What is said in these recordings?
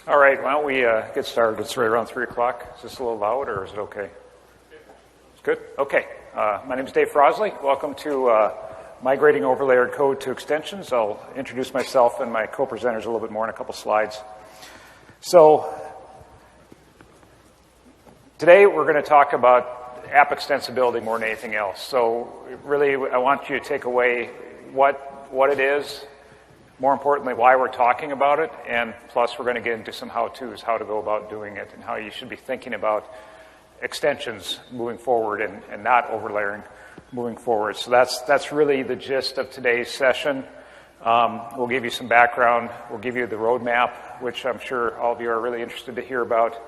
All right, why don't we get started? It's right around 3 o'clock. Is this a little loud, or is it okay? It's good? Okay. My name is Dave Frosley. Welcome to Migrating Overlayered Code to Extensions. I'll introduce myself and my co-presenters a little bit more in a couple slides. So today we're going to talk about app extensibility more than anything else. So really, I want you to take away what it is, more importantly, why we're talking about it, and plus we're going to get into some how-tos, how to go about doing it, and how you should be thinking about extensions moving forward and not overlaying moving forward. So that's really the gist of today's session. We'll give you some background. We'll give you the roadmap, which I'm sure all of you are really interested to hear about,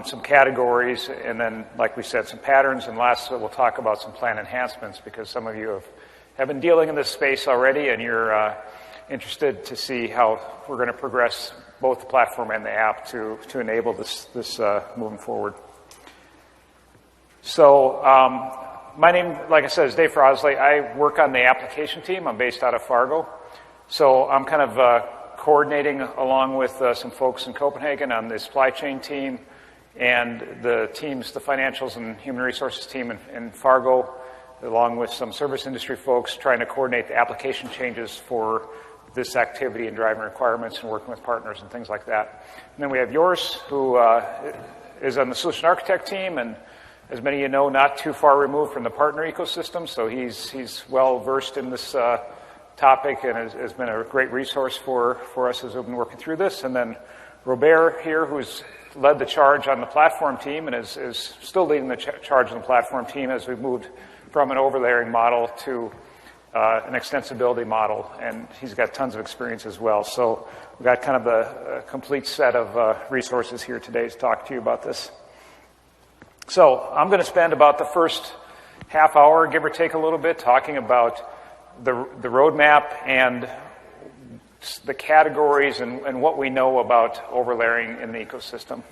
some categories, and then, like we said, some patterns. And lastly, we'll talk about some plan enhancements, because some of you have been dealing in this space already, and you're interested to see how we're going to progress both the platform and the app to enable this moving forward. So my name, like I said, is Dave Frosley. I work on the application team. I'm based out of Fargo. So I'm kind of coordinating along with some folks in Copenhagen on the supply chain team and the teams, the financials and human resources team in Fargo, along with some service industry folks, trying to coordinate the application changes for this activity and driving requirements and working with partners and things like that. And then we have yours, who is on the solution architect team, and as many of you know, not too far removed from the partner ecosystem, so he's well versed in this topic and has been a great resource for us as we've been working through this. And then Robert here, who's led the charge on the platform team and is still leading the charge on the platform team as we've moved from an overlaying model to an extensibility model, and he's got tons of experience as well. So we've got kind of a complete set of resources here today to talk to you about this. So I'm going to spend about the first half hour, give or take a little bit, talking about the roadmap and the categories and what we know about overlaying in the ecosystem.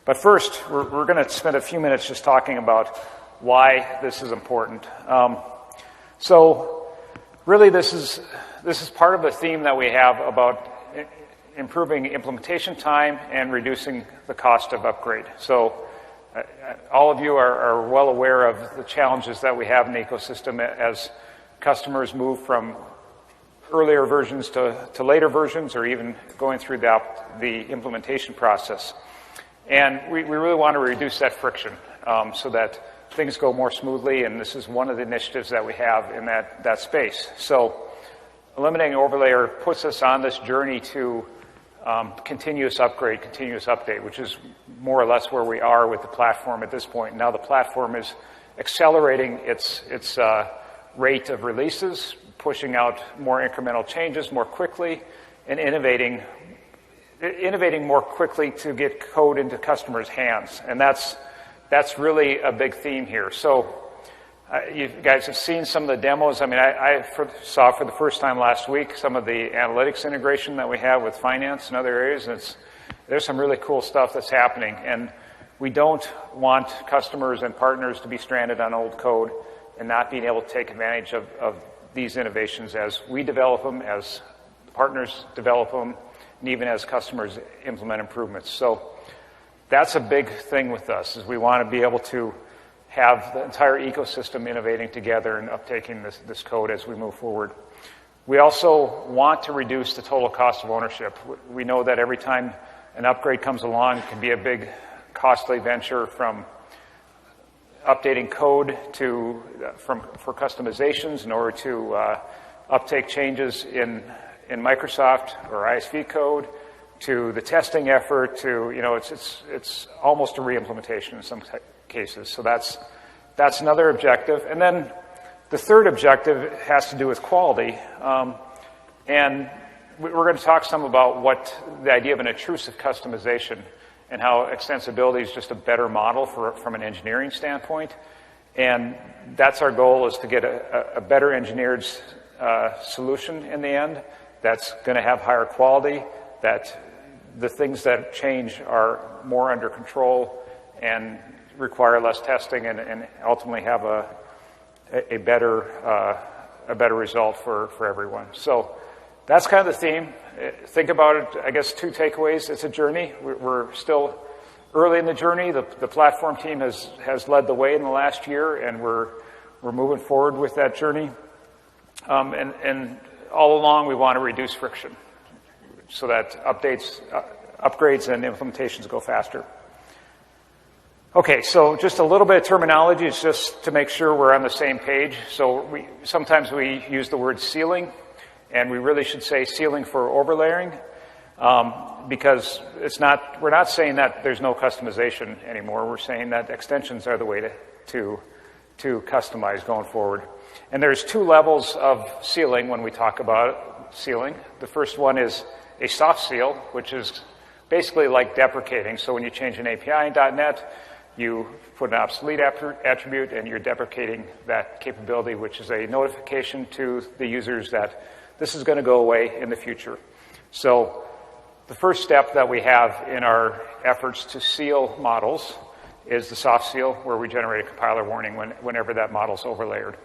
But first, we're going to spend a few minutes just talking about why this is important. So really, this is part of the theme that we have about improving implementation time and reducing the cost of upgrade. So all of you are well aware of the challenges that we have in the ecosystem as customers move from earlier versions to later versions, or even going through the implementation process. And we really want to reduce that friction so that things go more smoothly, and this is one of the initiatives that we have in that space. So eliminating overlayer puts us on this journey to continuous upgrade, continuous update, which is more or less where we are with the platform at this point. Now the platform is accelerating its rate of releases, pushing out more incremental changes more quickly, and innovating more quickly to get code into customers' hands. And that's really a big theme here. So you guys have seen some of the demos. I mean, I saw for the first time last week some of the analytics integration that we have with finance and other areas. And there's some really cool stuff that's happening. And we don't want customers and partners to be stranded on old code and not being able to take advantage of these innovations as we develop them, as partners develop them, and even as customers implement improvements. So that's a big thing with us, is we want to be able to have the entire ecosystem innovating together and uptaking this code as we move forward. We also want to reduce the total cost of ownership. We know that every time an upgrade comes along, it can be a big, costly venture, from updating code for customizations in order to uptake changes in Microsoft or ISV code, to the testing effort, to, it's almost a re-implementation in some cases. So that's another objective. And then the third objective has to do with quality. And we're going to talk some about what the idea of an intrusive customization and how extensibility is just a better model from an engineering standpoint. And that's our goal, is to get a better engineered solution in the end that's going to have higher quality, that the things that change are more under control and require less testing, and ultimately have a better result for everyone. So that's kind of the theme. think about it, I guess 2 takeaways. It's a journey. We're still early in the journey. The platform team has led the way in the last year, and we're moving forward with that journey. And all along, we want to reduce friction so that upgrades and implementations go faster. Okay, so just a little bit of terminology. It's just to make sure we're on the same page. So sometimes we use the word sealing, and we really should say sealing for overlaying, because we're not saying that there's no customization anymore. We're saying that extensions are the way to customize going forward. And there's 2 levels of sealing when we talk about sealing. The first one is a soft seal, which is basically like deprecating. So when you change an API in .NET, you put an obsolete attribute and you're deprecating that capability, which is a notification to the users that this is going to go away in the future. So the first step that we have in our efforts to seal models is the soft seal, where we generate a compiler warning whenever that model's overlayered.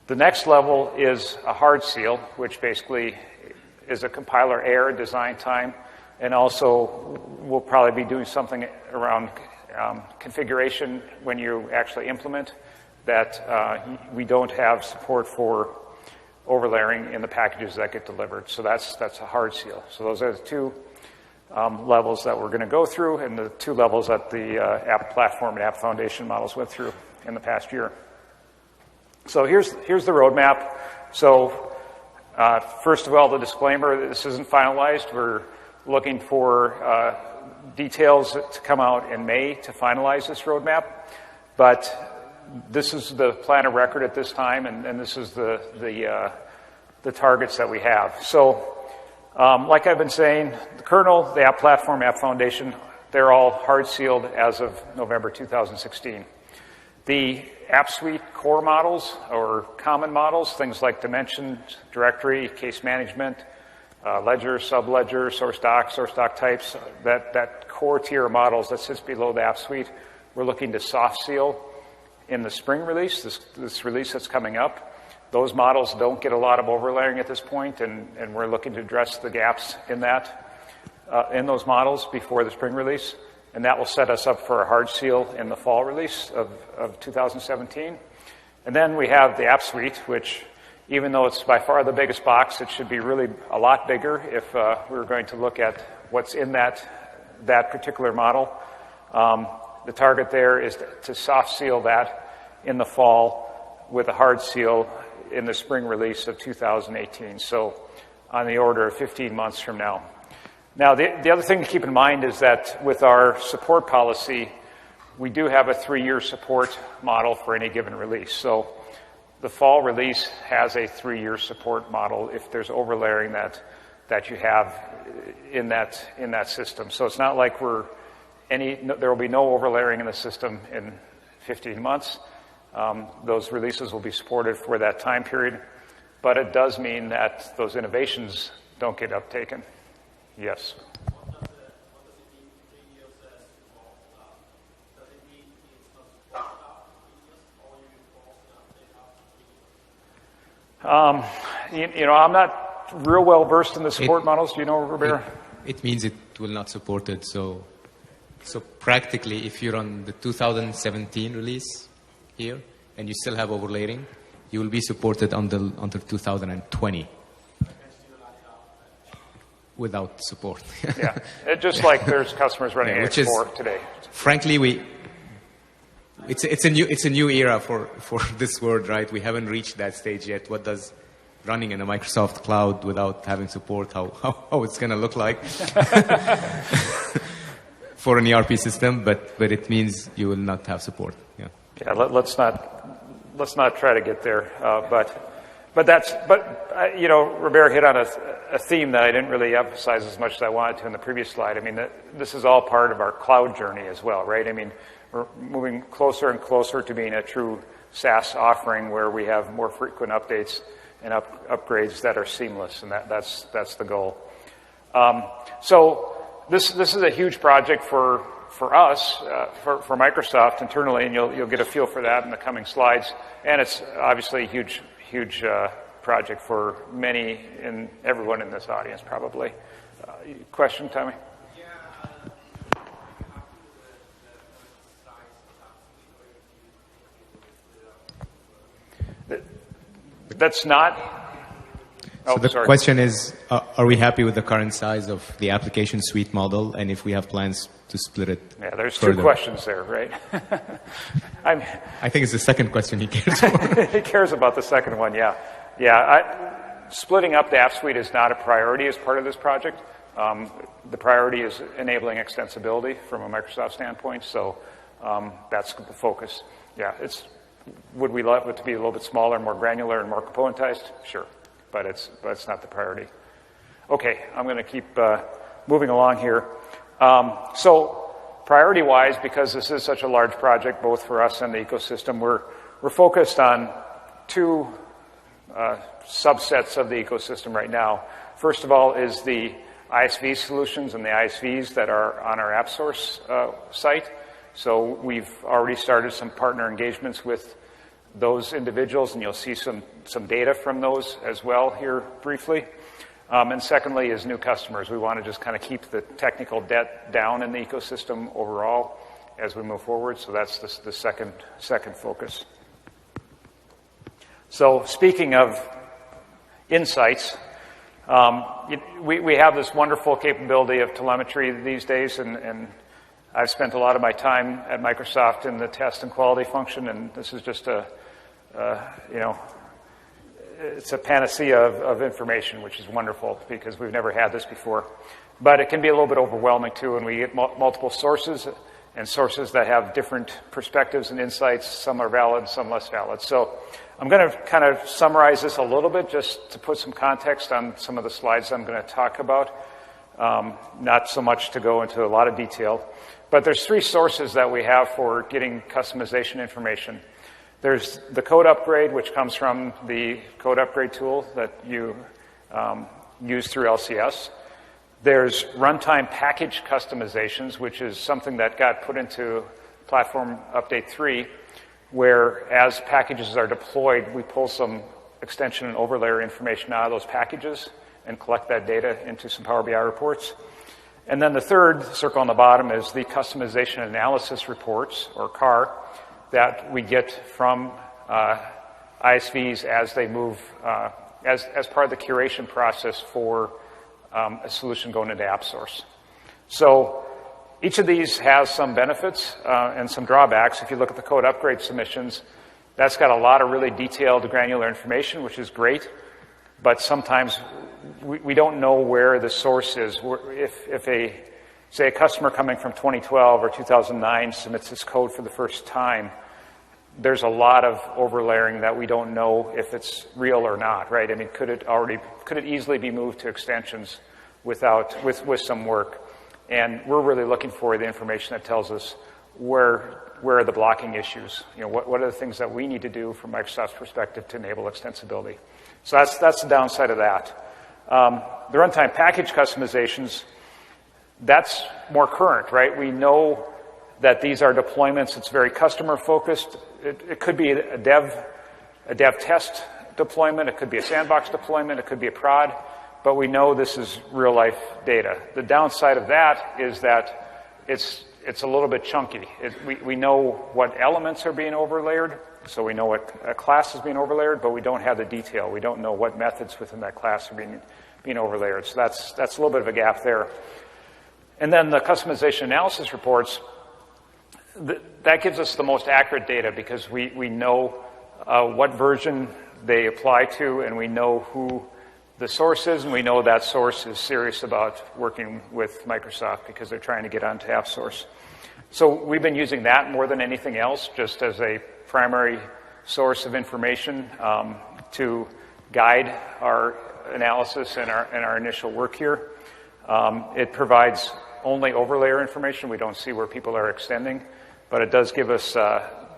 The next level is a hard seal, which basically is a compiler error, design time, and also we'll probably be doing something around configuration when you actually implement that we don't have support for overlaying in the packages that get delivered. So that's a hard seal. So those are the 2 levels that we're going to go through, and the 2 levels that the app platform and app foundation models went through in the past year. So here's the roadmap. So first of all, the disclaimer, this isn't finalized. We're looking for details to come out in May to finalize this roadmap. But this is the plan of record at this time, and this is the targets that we have. So like I've been saying, the kernel, the app platform, app foundation, they're all hard sealed as of November 2016. The app suite core models or common models, things like dimension, directory, case management, ledger, subledger, source doc types, that core tier of models that sits below the app suite, we're looking to soft seal in the spring release, this release that's coming up. Those models don't get a lot of overlaying at this point, and we're looking to address the gaps in in those models before the spring release. And that will set us up for a hard seal in the fall release of 2017. And then we have the app suite, which, even though it's by far the biggest box, it should be really a lot bigger if we were going to look at what's in that particular model. The target there is to soft seal that in the fall with a hard seal in the spring release of 2018. So on the order of 15 months from now. Now, the other thing to keep in mind is that with our support policy, we do have a 3-year support model for any given release. So the fall release has a 3-year support model if there's overlaying that you have in that system. So it's not like there will be no overlaying in the system in 15 months. Those releases will be supported for that time period, but it does mean that those innovations don't get uptaken. Yes. What does it mean 3 years support? Does it mean it's not supported after 3 years, or you enforce it after 3 years? I'm not real well versed in the support models. Do you know, Robert? It means it will not support it. So practically, if you're on the 2017 release here and you still have overlaying, you will be supported until 2020. Without support. Yeah, just like there's customers running AX4 today. Frankly, it's a new era for this world, right? We haven't reached that stage yet. What does running in a Microsoft cloud without having support, how it's going to look like for an ERP system? But it means you will not have support. Yeah. Yeah. Let's not try to get there. But Robert hit on a theme that I didn't really emphasize as much as I wanted to in the previous slide. I mean, this is all part of our cloud journey as well, right? I mean, we're moving closer and closer to being a true SaaS offering where we have more frequent updates and upgrades that are seamless, and that's the goal. So this is a huge project for us, for Microsoft internally, and you'll get a feel for that in the coming slides. And it's obviously a huge project for many and everyone in this audience, probably. Question, Tommy? That's not. So the sorry. question is, are we happy with the current size of the application suite model, and if we have plans to split it? Yeah, there's further? 2 questions there, right? I think it's the second question he cares for. He cares about the second one, yeah. Splitting up the app suite is not a priority as part of this project. The priority is enabling extensibility from a Microsoft standpoint, so that's the focus. Yeah, would we love it to be a little bit smaller, more granular, and more componentized? Sure, but it's not the priority. Okay, I'm going to keep moving along here. So priority-wise, because this is such a large project, both for us and the ecosystem, we're focused on 2 subsets of the ecosystem right now. First of all is the ISV solutions and the ISVs that are on our Appsource site. So we've already started some partner engagements with those individuals, and you'll see some data from those as well here briefly. And secondly is new customers. We want to just kind of keep the technical debt down in the ecosystem overall as we move forward. So that's the second focus. So speaking of insights, we have this wonderful capability of telemetry these days, and I've spent a lot of my time at Microsoft in the test and quality function, and this is just it's a panacea of information, which is wonderful because we've never had this before. But it can be a little bit overwhelming too, and we get multiple sources, and sources that have different perspectives and insights. Some are valid, some less valid. So I'm going to kind of summarize this a little bit just to put some context on some of the slides I'm going to talk about. Not so much to go into a lot of detail. But there's 3 sources that we have for getting customization information. There's the code upgrade, which comes from the code upgrade tool that you use through LCS. There's runtime package customizations, which is something that got put into Platform Update 3, where as packages are deployed, we pull some extension and overlayer information out of those packages and collect that data into some Power BI reports. And then the third circle on the bottom is the customization analysis reports, or CAR, that we get from ISVs as they move, as part of the curation process for a solution going into Appsource. So each of these has some benefits and some drawbacks. If you look at the code upgrade submissions, that's got a lot of really detailed, granular information, which is great, but sometimes we don't know where the source is. If say a customer coming from 2012 or 2009 submits this code for the first time, there's a lot of overlaying that we don't know if it's real or not, right? I mean, could it easily be moved to extensions with some work? And we're really looking for the information that tells us where are the blocking issues? What are the things that we need to do from Microsoft's perspective to enable extensibility? So that's the downside of that. The runtime package customizations, that's more current, right? We know that these are deployments. It's very customer focused. It could be a dev test deployment. It could be a sandbox deployment. It could be a prod. But we know this is real life data. The downside of that is that it's a little bit chunky. We know what elements are being overlayered. So we know what a class is being overlayered, but we don't have the detail. We don't know what methods within that class are being overlayered. So that's a little bit of a gap there. And then the customization analysis reports, that gives us the most accurate data because we know what version they apply to, and we know who the source is, and we know that source is serious about working with Microsoft because they're trying to get onto Appsource. So we've been using that more than anything else, just as a primary source of information to guide our analysis and our initial work here. It provides only overlayer information. We don't see where people are extending, but it does give us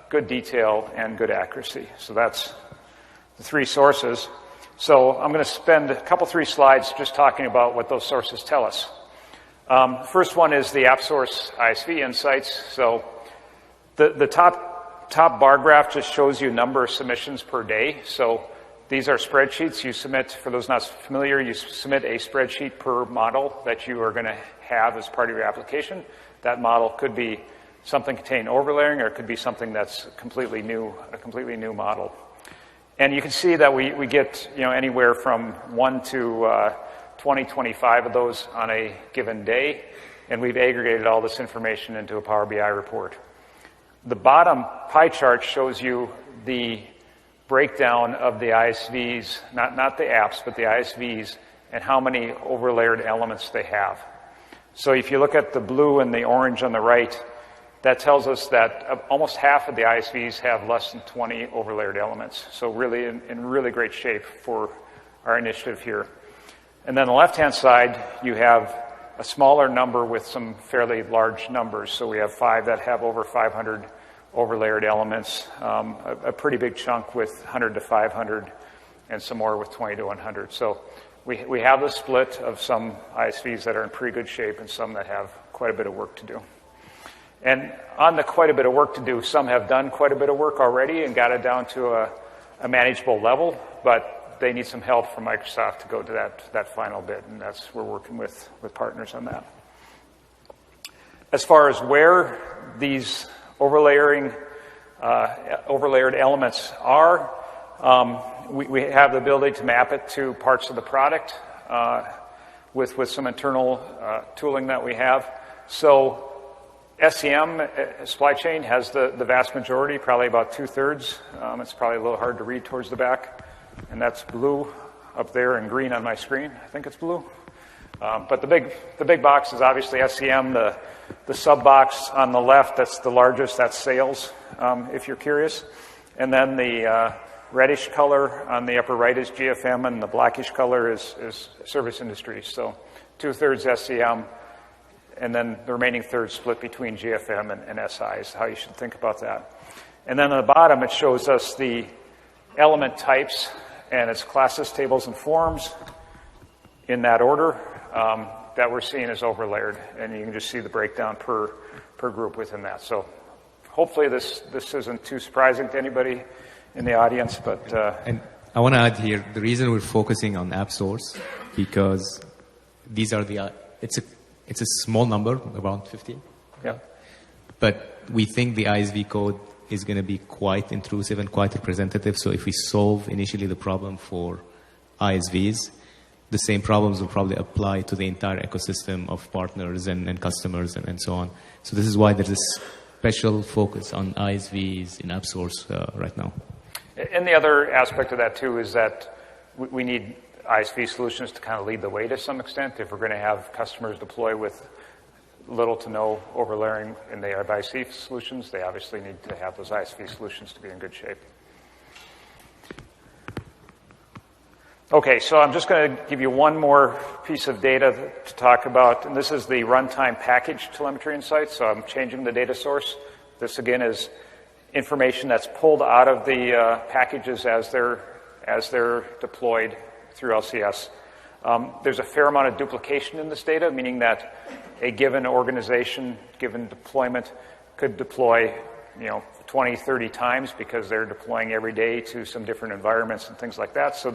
good detail and good accuracy. So that's the 3 sources. So I'm going to spend a couple, 3 slides just talking about what those sources tell us. First one is the Appsource ISV Insights. So the top bar graph just shows you number of submissions per day. So these are spreadsheets you submit. For those not familiar, you submit a spreadsheet per model that you are going to have as part of your application. That model could be something containing overlaying, or it could be something that's completely new, a completely new model. And you can see that we get anywhere from 1 to 20, 25 of those on a given day, and we've aggregated all this information into a Power BI report. The bottom pie chart shows you the breakdown of the ISVs, not the apps, but the ISVs, and how many overlayered elements they have. So if you look at the blue and the orange on the right, that tells us that almost half of the ISVs have less than 20 overlayered elements. So really in really great shape for our initiative here. And then on the left-hand side, you have a smaller number with some fairly large numbers. So we have 5 that have over 500 overlayered elements, a pretty big chunk with 100 to 500, and some more with 20 to 100. So we have the split of some ISVs that are in pretty good shape and some that have quite a bit of work to do. And on the quite a bit of work to do, some have done quite a bit of work already and got it down to a manageable level, but they need some help from Microsoft to go to that final bit, and that's we're working with partners on that. As far as where these overlayered elements are, we have the ability to map it to parts of the product with some internal tooling that we have. So SEM, supply chain, has the vast majority, probably about 2/3. It's probably a little hard to read towards the back. And that's blue up there and green on my screen. I think it's blue. But the big box is obviously SEM. The sub box on the left, that's the largest, that's sales, if you're curious. And then the reddish color on the upper right is GFM, and the blackish color is service industry. So 2/3 SEM, and then the remaining third split between GFM and SI is how you should think about that. And then on the bottom, it shows us the element types, and it's classes, tables, and forms in that order that we're seeing as overlayered. And you can just see the breakdown per group within that. So hopefully this isn't too surprising to anybody in the audience, but... And I want to add here, the reason we're focusing on Appsource, because these are it's a small number, around 15. Yeah. But we think the ISV code is going to be quite intrusive and quite representative. So if we solve initially the problem for ISVs, the same problems will probably apply to the entire ecosystem of partners and customers and so on. So this is why there's a special focus on ISVs in Appsource right now. And the other aspect of that, too, is that we need ISV solutions to kind of lead the way to some extent. If we're going to have customers deploy with little to no overlaying in the ISV solutions, they obviously need to have those ISV solutions to be in good shape. Okay, so I'm just going to give you one more piece of data to talk about, and this is the Runtime Package telemetry insights. So I'm changing the data source. This, again, is information that's pulled out of the packages as they're deployed through LCS. There's a fair amount of duplication in this data, meaning that a given organization, given deployment, could deploy 20, 30 times because they're deploying every day to some different environments and things like that. So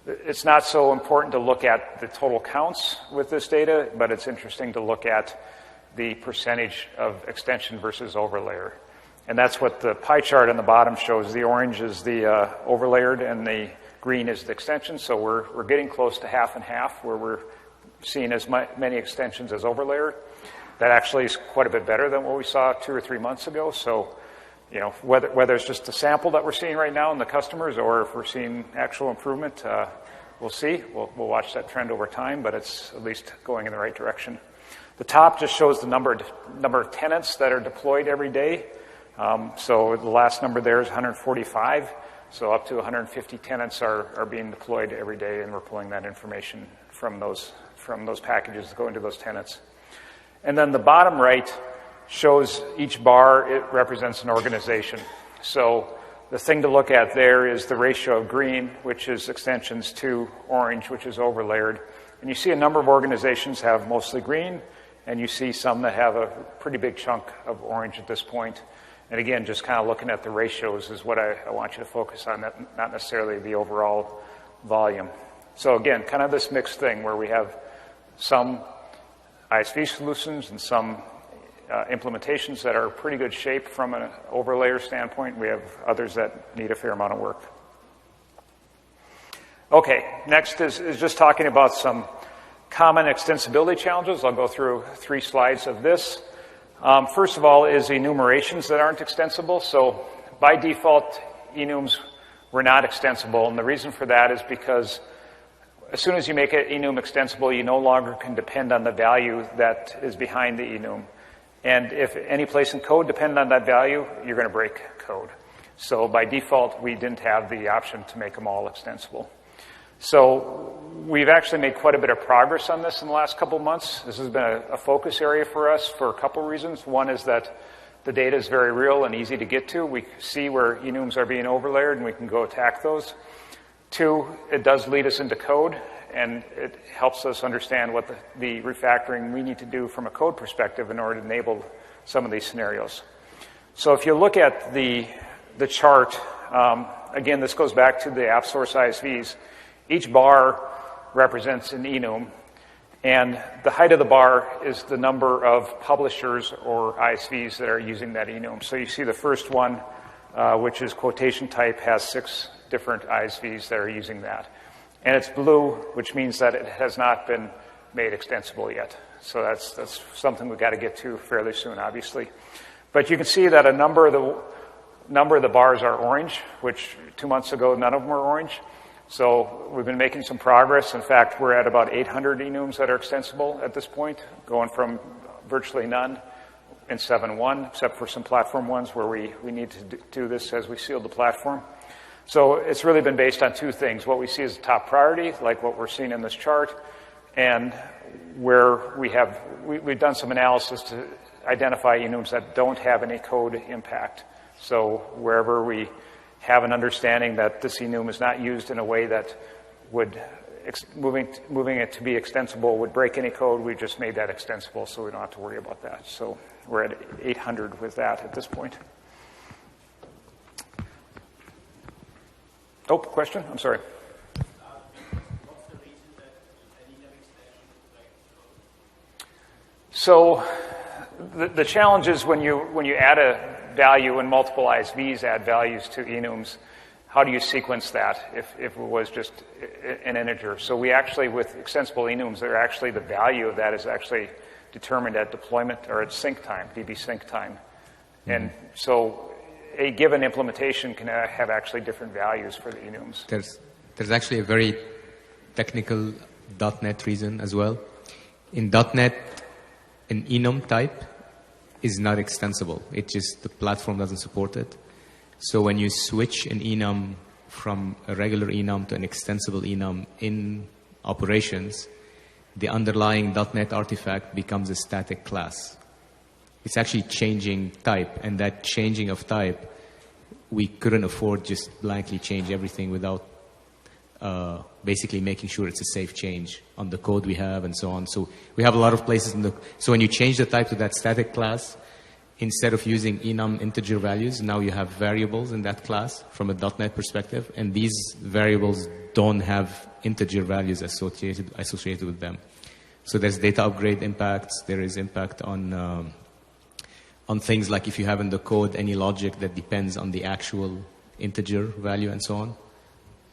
it's not so important to look at the total counts with this data, but it's interesting to look at the percentage of extension versus overlayer. And that's what the pie chart on the bottom shows. The orange is the overlayered and the green is the extension. So we're getting close to half and half, where we're seeing as many extensions as overlayer. That actually is quite a bit better than what we saw 2 or 3 months ago. So, whether it's just the sample that we're seeing right now in the customers, or if we're seeing actual improvement, we'll see. We'll watch that trend over time, but it's at least going in the right direction. The top just shows the number of tenants that are deployed every day. So the last number there is 145. So up to 150 tenants are being deployed every day, and we're pulling that information from those packages that go into those tenants. And then the bottom right shows each bar, it represents an organization. So the thing to look at there is the ratio of green, which is extensions, to orange, which is overlayered. And you see a number of organizations have mostly green, and you see some that have a pretty big chunk of orange at this point. And again, just kind of looking at the ratios is what I want you to focus on, not necessarily the overall volume. So again, kind of this mixed thing where we have some ISV solutions and some implementations that are pretty good shape from an overlayer standpoint. We have others that need a fair amount of work. Okay, next is just talking about some common extensibility challenges. I'll go through 3 slides of this. First of all is enumerations that aren't extensible. So by default, enums were not extensible, and the reason for that is because as soon as you make an enum extensible, you no longer can depend on the value that is behind the enum. And if any place in code depended on that value, you're going to break code. So by default, we didn't have the option to make them all extensible. So we've actually made quite a bit of progress on this in the last couple of months. This has been a focus area for us for a couple of reasons. One is that the data is very real and easy to get to. We see where enums are being overlayered, and we can go attack those. 2, it does lead us into code, and it helps us understand what the refactoring we need to do from a code perspective in order to enable some of these scenarios. So if you look at the chart, again, this goes back to the Appsource ISVs. Each bar represents an enum, and the height of the bar is the number of publishers or ISVs that are using that enum. So you see the first one, which is quotation type, has 6 different ISVs that are using that. And it's blue, which means that it has not been made extensible yet. So that's something we've got to get to fairly soon, obviously. But you can see that a number of the bars are orange, which 2 months ago, none of them were orange. So we've been making some progress. In fact, we're at about 800 enums that are extensible at this point, going from virtually none in 7.1, except for some platform ones where we need to do this as we seal the platform. So it's really been based on 2 things. What we see as a top priority, like what we're seeing in this chart, and where we've done some analysis to identify enums that don't have any code impact. So wherever we have an understanding that this enum is not used in a way that would, moving it to be extensible would break any code, we just made that extensible so we don't have to worry about that. So we're at 800 with that at this point. Oh, question? I'm sorry. What's the reason that an enum extension would break code? So the challenge is when you add a value and multiple ISVs add values to enums, how do you sequence that if it was just an integer? So we actually, with extensible enums, they're actually the value of that is actually determined at deployment or at sync time, DB sync time. Mm-hmm. And so a given implementation can have actually different values for the enums. There's actually a very technical .NET reason as well. In .NET, an enum type is not extensible. It just, the platform doesn't support it. So when you switch an enum from a regular enum to an extensible enum in operations, the underlying .NET artifact becomes a static class. It's actually changing type, and that changing of type, we couldn't afford just blankly change everything without basically making sure it's a safe change on the code we have and so on. So we have a lot of places so when you change the type to that static class, instead of using enum integer values, now you have variables in that class from a .NET perspective, and these variables don't have integer values associated with them. So there's data upgrade impacts. There is impact on things like if you have in the code any logic that depends on the actual integer value and so on.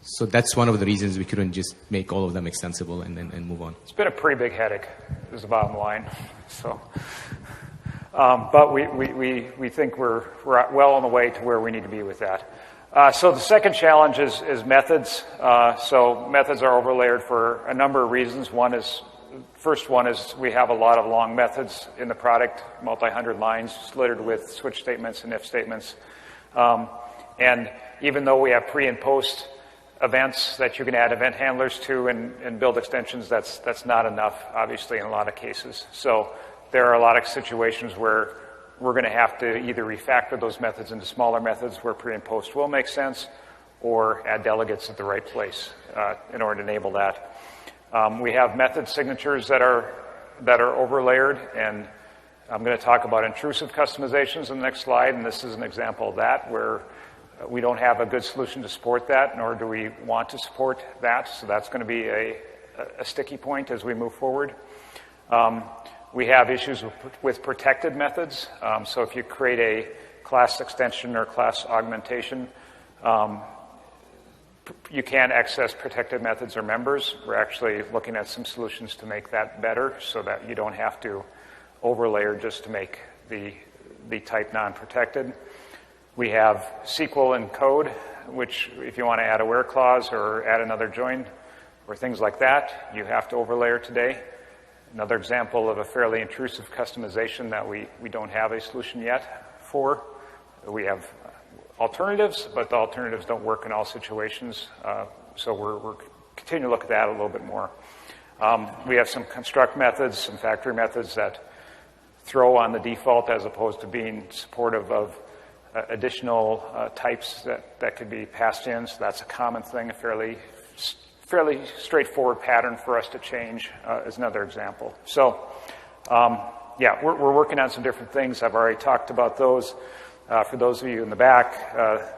So that's one of the reasons we couldn't just make all of them extensible and move on. It's been a pretty big headache, is the bottom line. So, but we think we're well on the way to where we need to be with that. So the second challenge is methods. So methods are overlayered for a number of reasons. First one is we have a lot of long methods in the product, multi-hundred lines, littered with switch statements and if statements. And even though we have pre and post events that you can add event handlers to and build extensions, that's not enough, obviously, in a lot of cases. So there are a lot of situations where we're going to have to either refactor those methods into smaller methods where pre and post will make sense, or add delegates at the right place in order to enable that. We have method signatures that are overlayered, and I'm going to talk about intrusive customizations in the next slide, and this is an example of that where we don't have a good solution to support that, nor do we want to support that, so that's going to be a sticky point as we move forward. We have issues with protected methods, so if you create a class extension or class augmentation, you can access protected methods or members. We're actually looking at some solutions to make that better so that you don't have to overlayer just to make the type non-protected. We have SQL in code, which if you want to add a where clause or add another join or things like that, you have to overlayer today. Another example of a fairly intrusive customization that we don't have a solution yet for. We have alternatives, but the alternatives don't work in all situations, so we're continuing to look at that a little bit more. We have some construct methods, some factory methods that throw on the default as opposed to being supportive of additional types that could be passed in, so that's a common thing, a fairly straightforward pattern for us to change is another example. So, yeah, we're working on some different things. I've already talked about those. For those of you in the back,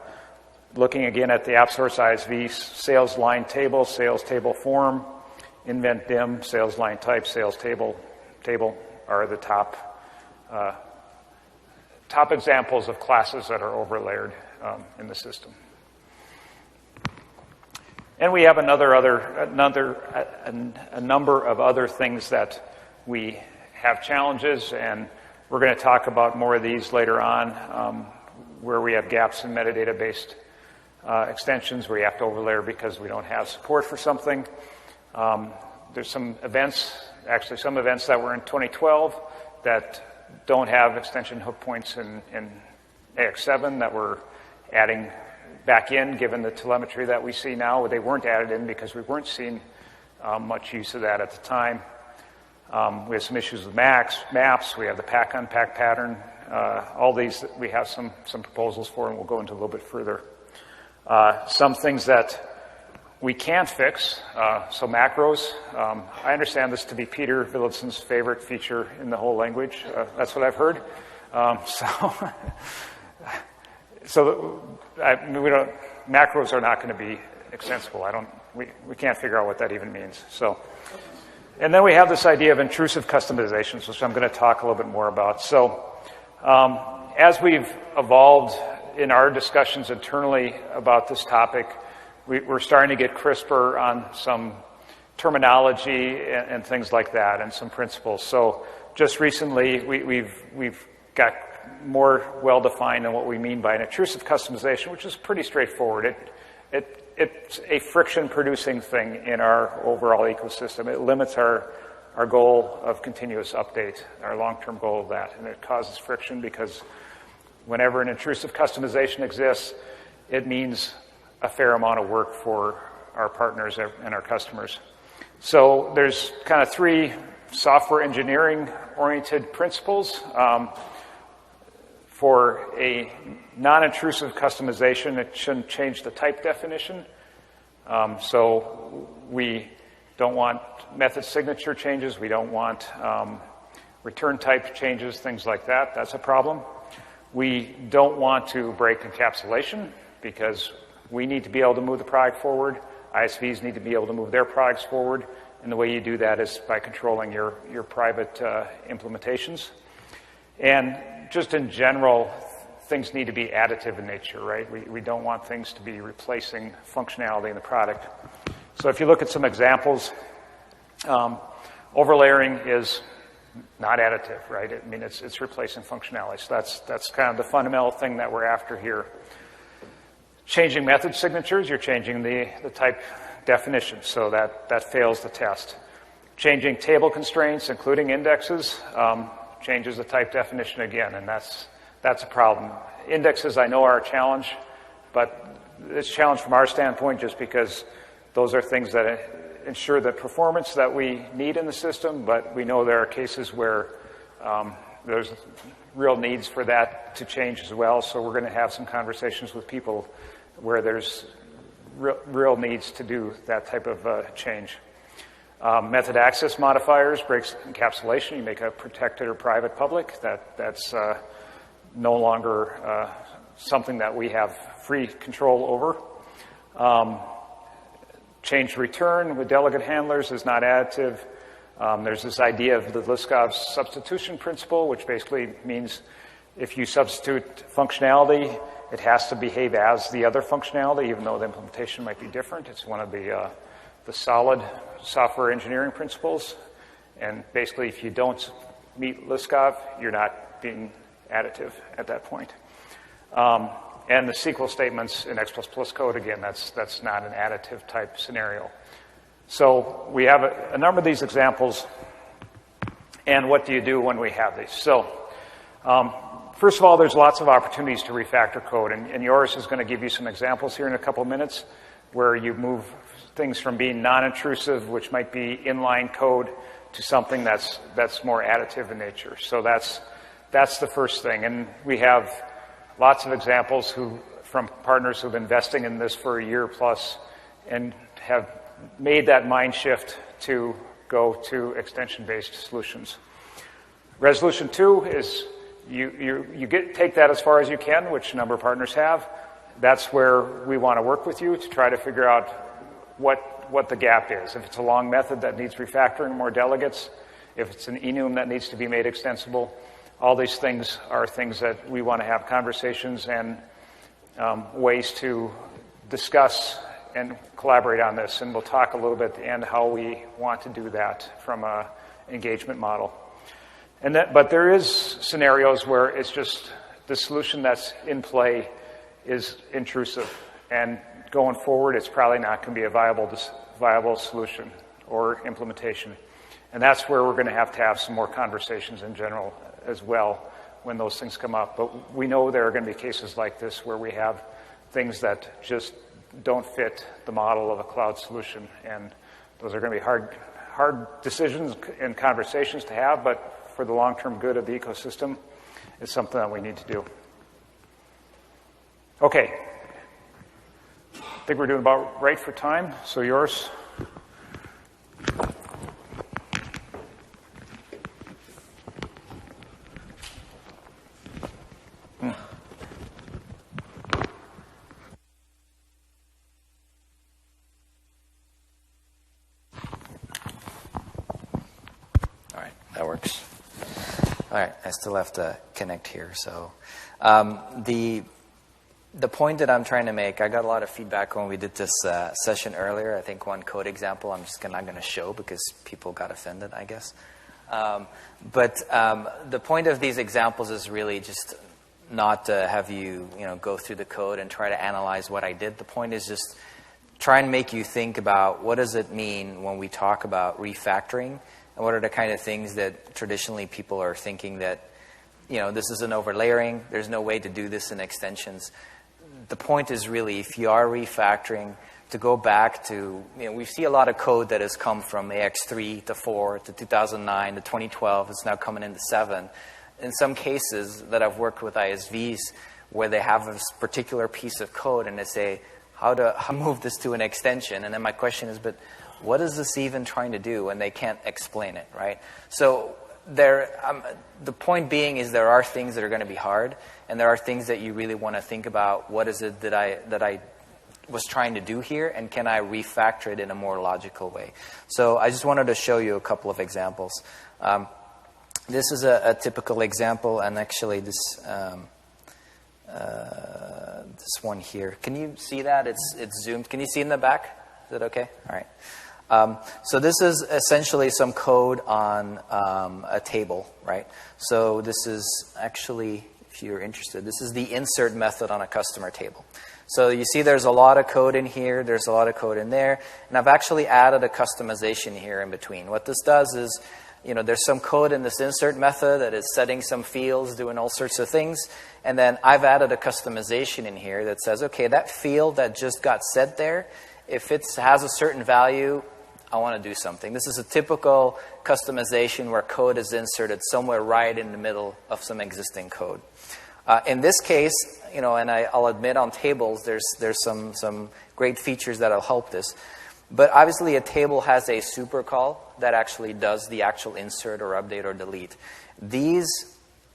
looking again at the Appsource ISV sales line table, sales table form, invent dim, sales line type, sales table are the top examples of classes that are overlayered in the system. And we have a number of other things that we have challenges, and we're going to talk about more of these later on, where we have gaps in metadata-based extensions where you have to overlayer because we don't have support for something. There's some events that were in 2012 that don't have extension hook points in AX7 that we're adding back in, given the telemetry that we see now. They weren't added in because we weren't seeing much use of that at the time. We have some issues with maps. We have the pack-unpack pattern. All these we have some proposals for, and we'll go into a little bit further. Some things that we can't fix, so macros. I understand this to be Peter Villadsen's favorite feature in the whole language. That's what I've heard. Macros are not going to be extensible. We can't figure out what that even means. So, and then we have this idea of intrusive customizations, which I'm going to talk a little bit more about. So, as we've evolved in our discussions internally about this topic, we're starting to get crisper on some terminology and things like that, and some principles. So, just recently, we've got more well-defined on what we mean by an intrusive customization, which is pretty straightforward. It's a friction-producing thing in our overall ecosystem. It limits our goal of continuous update, our long-term goal of that, and it causes friction because whenever an intrusive customization exists, it means a fair amount of work for our partners and our customers. So there's kind of three software engineering-oriented principles. For a non-intrusive customization, it shouldn't change the type definition. So we don't want method signature changes. We don't want return type changes, things like that. That's a problem. We don't want to break encapsulation because we need to be able to move the product forward. ISVs need to be able to move their products forward. And the way you do that is by controlling your private implementations. And just in general, things need to be additive in nature, right? We don't want things to be replacing functionality in the product. So if you look at some examples, overlayering is not additive, right? I mean, it's replacing functionality. So that's kind of the fundamental thing that we're after here. Changing method signatures, you're changing the type definition, so that fails the test. Changing table constraints, including indexes, changes the type definition again, and that's a problem. Indexes, I know, are a challenge, but it's a challenge from our standpoint just because those are things that ensure the performance that we need in the system, but we know there are cases where there's real needs for that to change as well, so we're going to have some conversations with people where there's real needs to do that type of change. Method access modifiers, breaks encapsulation. You make a protected or private public. That's no longer something that we have free control over. Change return with delegate handlers is not additive. There's this idea of the Liskov's substitution principle, which basically means if you substitute functionality, it has to behave as the other functionality, even though the implementation might be different. It's one of the solid software engineering principles. And basically, if you don't meet Liskov, you're not being additive at that point. And the SQL statements in X++ code, again, that's not an additive type scenario. So we have a number of these examples. And what do you do when we have these? So first of all, there's lots of opportunities to refactor code. And Joris is going to give you some examples here in a couple of minutes where you move things from being non-intrusive, which might be inline code, to something that's more additive in nature. So that's the first thing. And we have lots of examples from partners who've been investing in this for a year plus and have made that mind shift to go to extension-based solutions. Resolution 2 is you take that as far as you can, which a number of partners have. That's where we want to work with you to try to figure out what the gap is. If it's a long method that needs refactoring more delegates, if it's an enum that needs to be made extensible, all these things are things that we want to have conversations and ways to discuss and collaborate on this. And we'll talk a little bit at the end how we want to do that from an engagement model. But there is scenarios where it's just the solution that's in play is intrusive. And going forward, it's probably not going to be a viable solution or implementation. And that's where we're going to have some more conversations in general as well when those things come up. But we know there are going to be cases like this where we have things that just don't fit the model of a cloud solution. And those are going to be hard decisions and conversations to have, but for the long-term good of the ecosystem, it's something that we need to do. Okay. I think we're doing about right for time. So yours. All right, I still have to connect here. So the point that I'm trying to make, I got a lot of feedback when we did this session earlier. I think one code example I'm just not going to show because people got offended, I guess. But the point of these examples is really just not to have you, go through the code and try to analyze what I did. The point is just try and make you think about what does it mean when we talk about refactoring. And what are the kind of things that traditionally people are thinking that, this is an overlayering. There's no way to do this in extensions. The point is really, if you are refactoring, to go back to, we see a lot of code that has come from AX3 to 4 to 2009 to 2012. It's now coming into 7. In some cases that I've worked with ISVs where they have a particular piece of code and they say, how to move this to an extension? And then my question is, but what is this even trying to do? And they can't explain it, right? So the point being is there are things that are going to be hard, and there are things that you really want to think about. What is it that I was trying to do here, and can I refactor it in a more logical way? So I just wanted to show you a couple of examples. This is a typical example, and actually this one here. Can you see that? It's zoomed. Can you see in the back? Is that okay? All right. So this is essentially some code on a table, right? So this is actually, if you're interested, this is the insert method on a customer table. So you see there's a lot of code in here, there's a lot of code in there, and I've actually added a customization here in between. What this does is, there's some code in this insert method that is setting some fields, doing all sorts of things, and then I've added a customization in here that says, okay, that field that just got set there, if it has a certain value, I want to do something. This is a typical customization where code is inserted somewhere right in the middle of some existing code. In this case, and I'll admit on tables, there's some great features that'll help this. But obviously, a table has a super call that actually does the actual insert or update or delete. These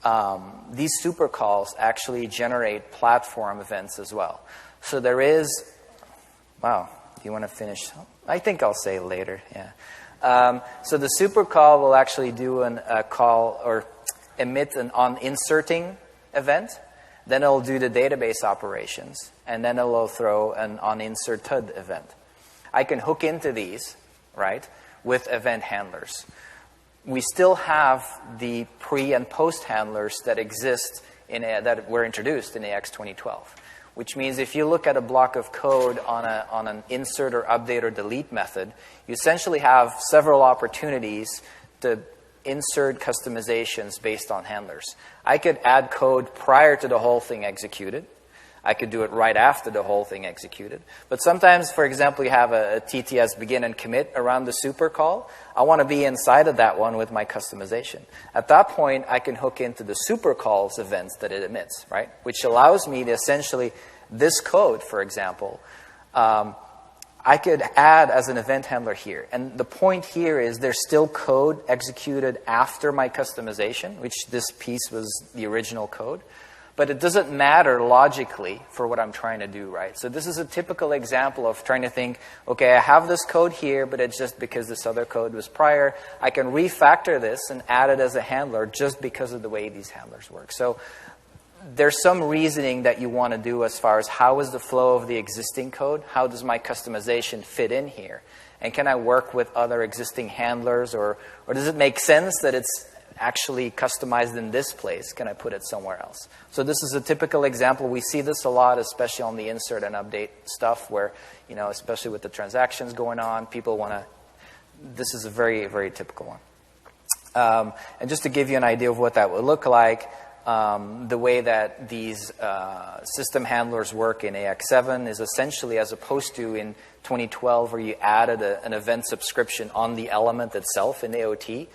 super calls actually generate platform events as well. So there is, wow, do you want to finish? I think I'll say later, yeah. So the super call will actually do a call or emit an on inserting event. Then it'll do the database operations. And then it'll throw an on inserted event. I can hook into these, right, with event handlers. We still have the pre and post handlers that exist that were introduced in AX 2012, which means if you look at a block of code on an insert or update or delete method, you essentially have several opportunities to insert customizations based on handlers. I could add code prior to the whole thing executed. I could do it right after the whole thing executed. But sometimes, for example, you have a TTS begin and commit around the super call. I want to be inside of that one with my customization. At that point, I can hook into the super calls events that it emits, right? Which allows me to essentially, this code, for example, I could add as an event handler here. And the point here is there's still code executed after my customization, which this piece was the original code. But it doesn't matter logically for what I'm trying to do, right? So this is a typical example of trying to think, okay, I have this code here, but it's just because this other code was prior. I can refactor this and add it as a handler just because of the way these handlers work. So there's some reasoning that you want to do as far as how is the flow of the existing code? How does my customization fit in here? And can I work with other existing handlers? Or does it make sense that it's actually customized in this place? Can I put it somewhere else? So this is a typical example. We see this a lot, especially on the insert and update stuff where, especially with the transactions going on, people want to, this is a very, very typical one. And just to give you an idea of what that would look like, the way that these system handlers work in AX7 is essentially as opposed to in 2012 where you added an event subscription on the element itself in AOT.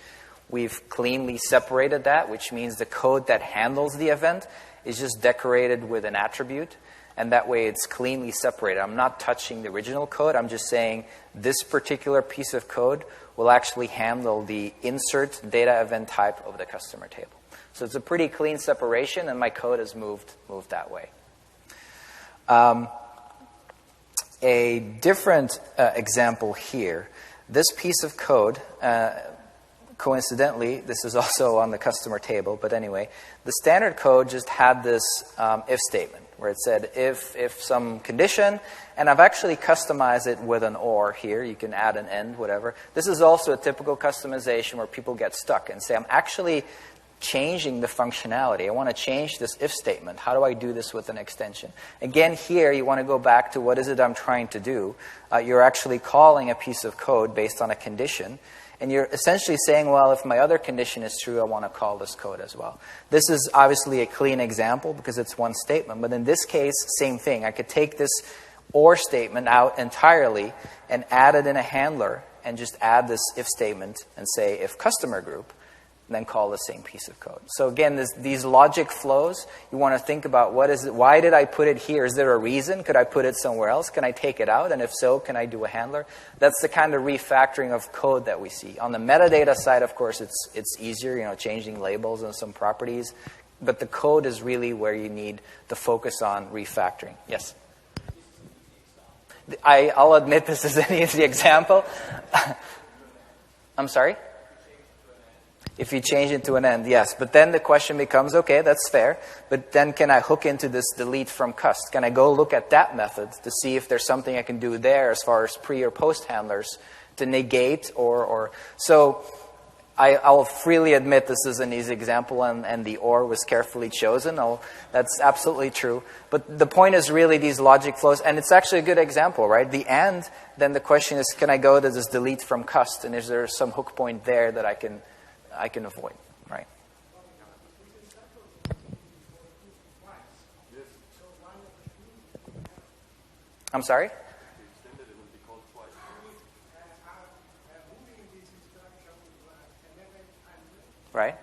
We've cleanly separated that, which means the code that handles the event is just decorated with an attribute, and that way it's cleanly separated. I'm not touching the original code. I'm just saying this particular piece of code will actually handle the insert data event type of the customer table. So it's a pretty clean separation, and my code has moved that way. A different example here. This piece of code, coincidentally, this is also on the customer table, but anyway, the standard code just had this if statement where it said if some condition, and I've actually customized it with an or here. You can add an end, whatever. This is also a typical customization where people get stuck and say, I'm actually changing the functionality. I want to change this if statement. How do I do this with an extension? Again, here you want to go back to what is it I'm trying to do. You're actually calling a piece of code based on a condition. And you're essentially saying, well, if my other condition is true, I want to call this code as well. This is obviously a clean example because it's one statement. But in this case, same thing. I could take this or statement out entirely and add it in a handler and just add this if statement and say if customer group, and then call the same piece of code. So again, these logic flows, you want to think about what is it, why did I put it here? Is there a reason? Could I put it somewhere else? Can I take it out? And if so, can I do a handler? That's the kind of refactoring of code that we see. On the metadata side, of course, it's easier, changing labels and some properties. But the code is really where you need to focus on refactoring. Yes? I'll admit this is an easy example. I'm sorry? If you change it to an end, yes. But then the question becomes, okay, that's fair. But then can I hook into this delete from cust? Can I go look at that method to see if there's something I can do there as far as pre or post handlers to negate or so I'll freely admit this is an easy example and the or was carefully chosen. That's absolutely true. But the point is really these logic flows, and it's actually a good example, right? The and, then the question is, can I go to this delete from cust? And is there some hook point there that I can avoid, right? I'm sorry? Right?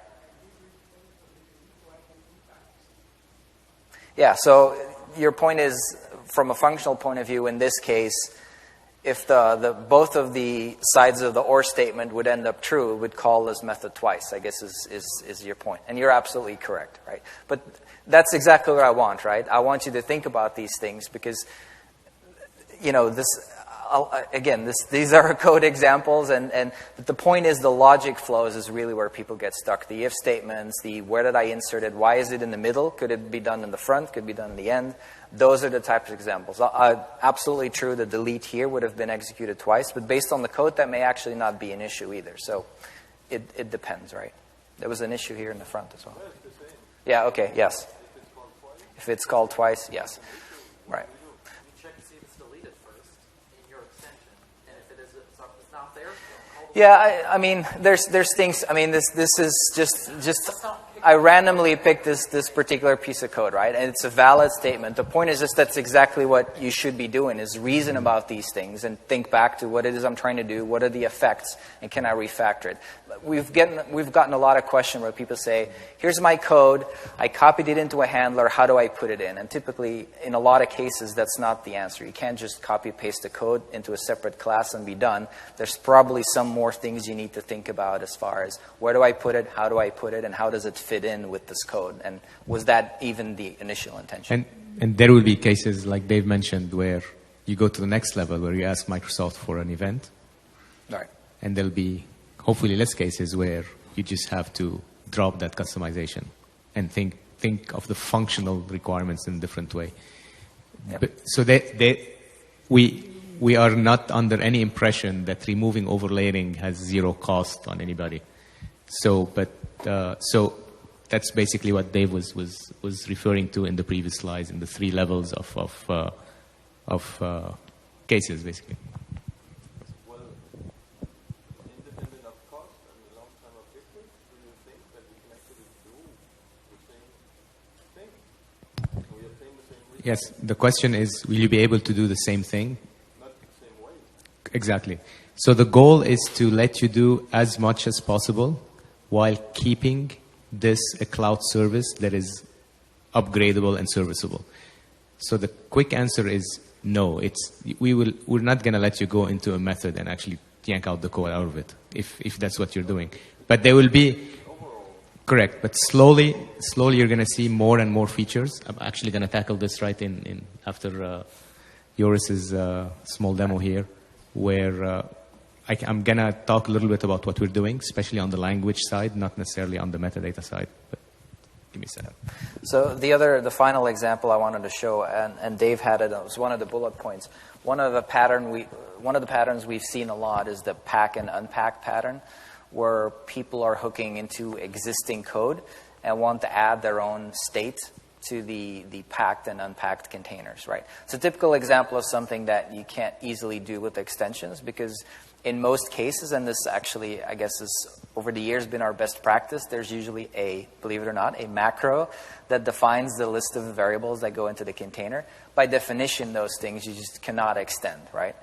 Yeah, so your point is, from a functional point of view, in this case, if both of the sides of the OR statement would end up true, it would call this method twice, I guess is your point. And you're absolutely correct, right? But that's exactly what I want, right? I want you to think about these things because, these are code examples, and the point is the logic flows is really where people get stuck. The if statements, the where did I insert it, why is it in the middle, could it be done in the front, could it be done in the end? Those are the types of examples. Absolutely true, the delete here would have been executed twice, but based on the code, that may actually not be an issue either. So it depends, right? There was an issue here in the front as well. Yeah, okay, yes. If it's called twice, yes. Right. Yeah, I mean, there's things. I mean, this is just. I randomly picked this particular piece of code, right? And it's a valid statement. The point is just that's exactly what you should be doing: is reason about these things and think back to what it is I'm trying to do. What are the effects, and can I refactor it? We've gotten a lot of questions where people say, "Here's my code. I copied it into a handler. How do I put it in?" And typically, in a lot of cases, that's not the answer. You can't just copy paste the code into a separate class and be done. There's probably some more things you need to think about as far as where do I put it, how do I put it, and how does it fit in with this code? And was that even the initial intention? And there will be cases like Dave mentioned where you go to the next level where you ask Microsoft for an event. Right. And there'll be hopefully less cases where you just have to drop that customization and think of the functional requirements in a different way. Yep. But, so we are not under any impression that removing overlaying has zero cost on anybody. So that's basically what Dave was referring to in the previous slides, in the 3 levels of cases, basically. Well, independent of cost and the long-term objective, do you think that we can actually do the same thing? We obtain the same result? Yes, the question is, will you be able to do the same thing? Not the same way. Exactly. So the goal is to let you do as much as possible while keeping this a cloud service that is upgradable and serviceable. So the quick answer is no. We're not going to let you go into a method and actually yank out the code out of it if that's what you're doing. But there will be correct. But slowly you're going to see more and more features. I'm actually going to tackle this right in after Joris's small demo here, where I'm going to talk a little bit about what we're doing, especially on the language side, not necessarily on the metadata side. But give me a second. So the final example I wanted to show, and Dave had it was one of the bullet points. One of the patterns we've seen a lot is the pack and unpack pattern, where people are hooking into existing code and want to add their own state to the packed and unpacked containers, right? It's a typical example of something that you can't easily do with extensions because in most cases, and this actually, I guess, has over the years been our best practice, there's usually believe it or not, a macro that defines the list of variables that go into the container. By definition, those things you just cannot extend, right?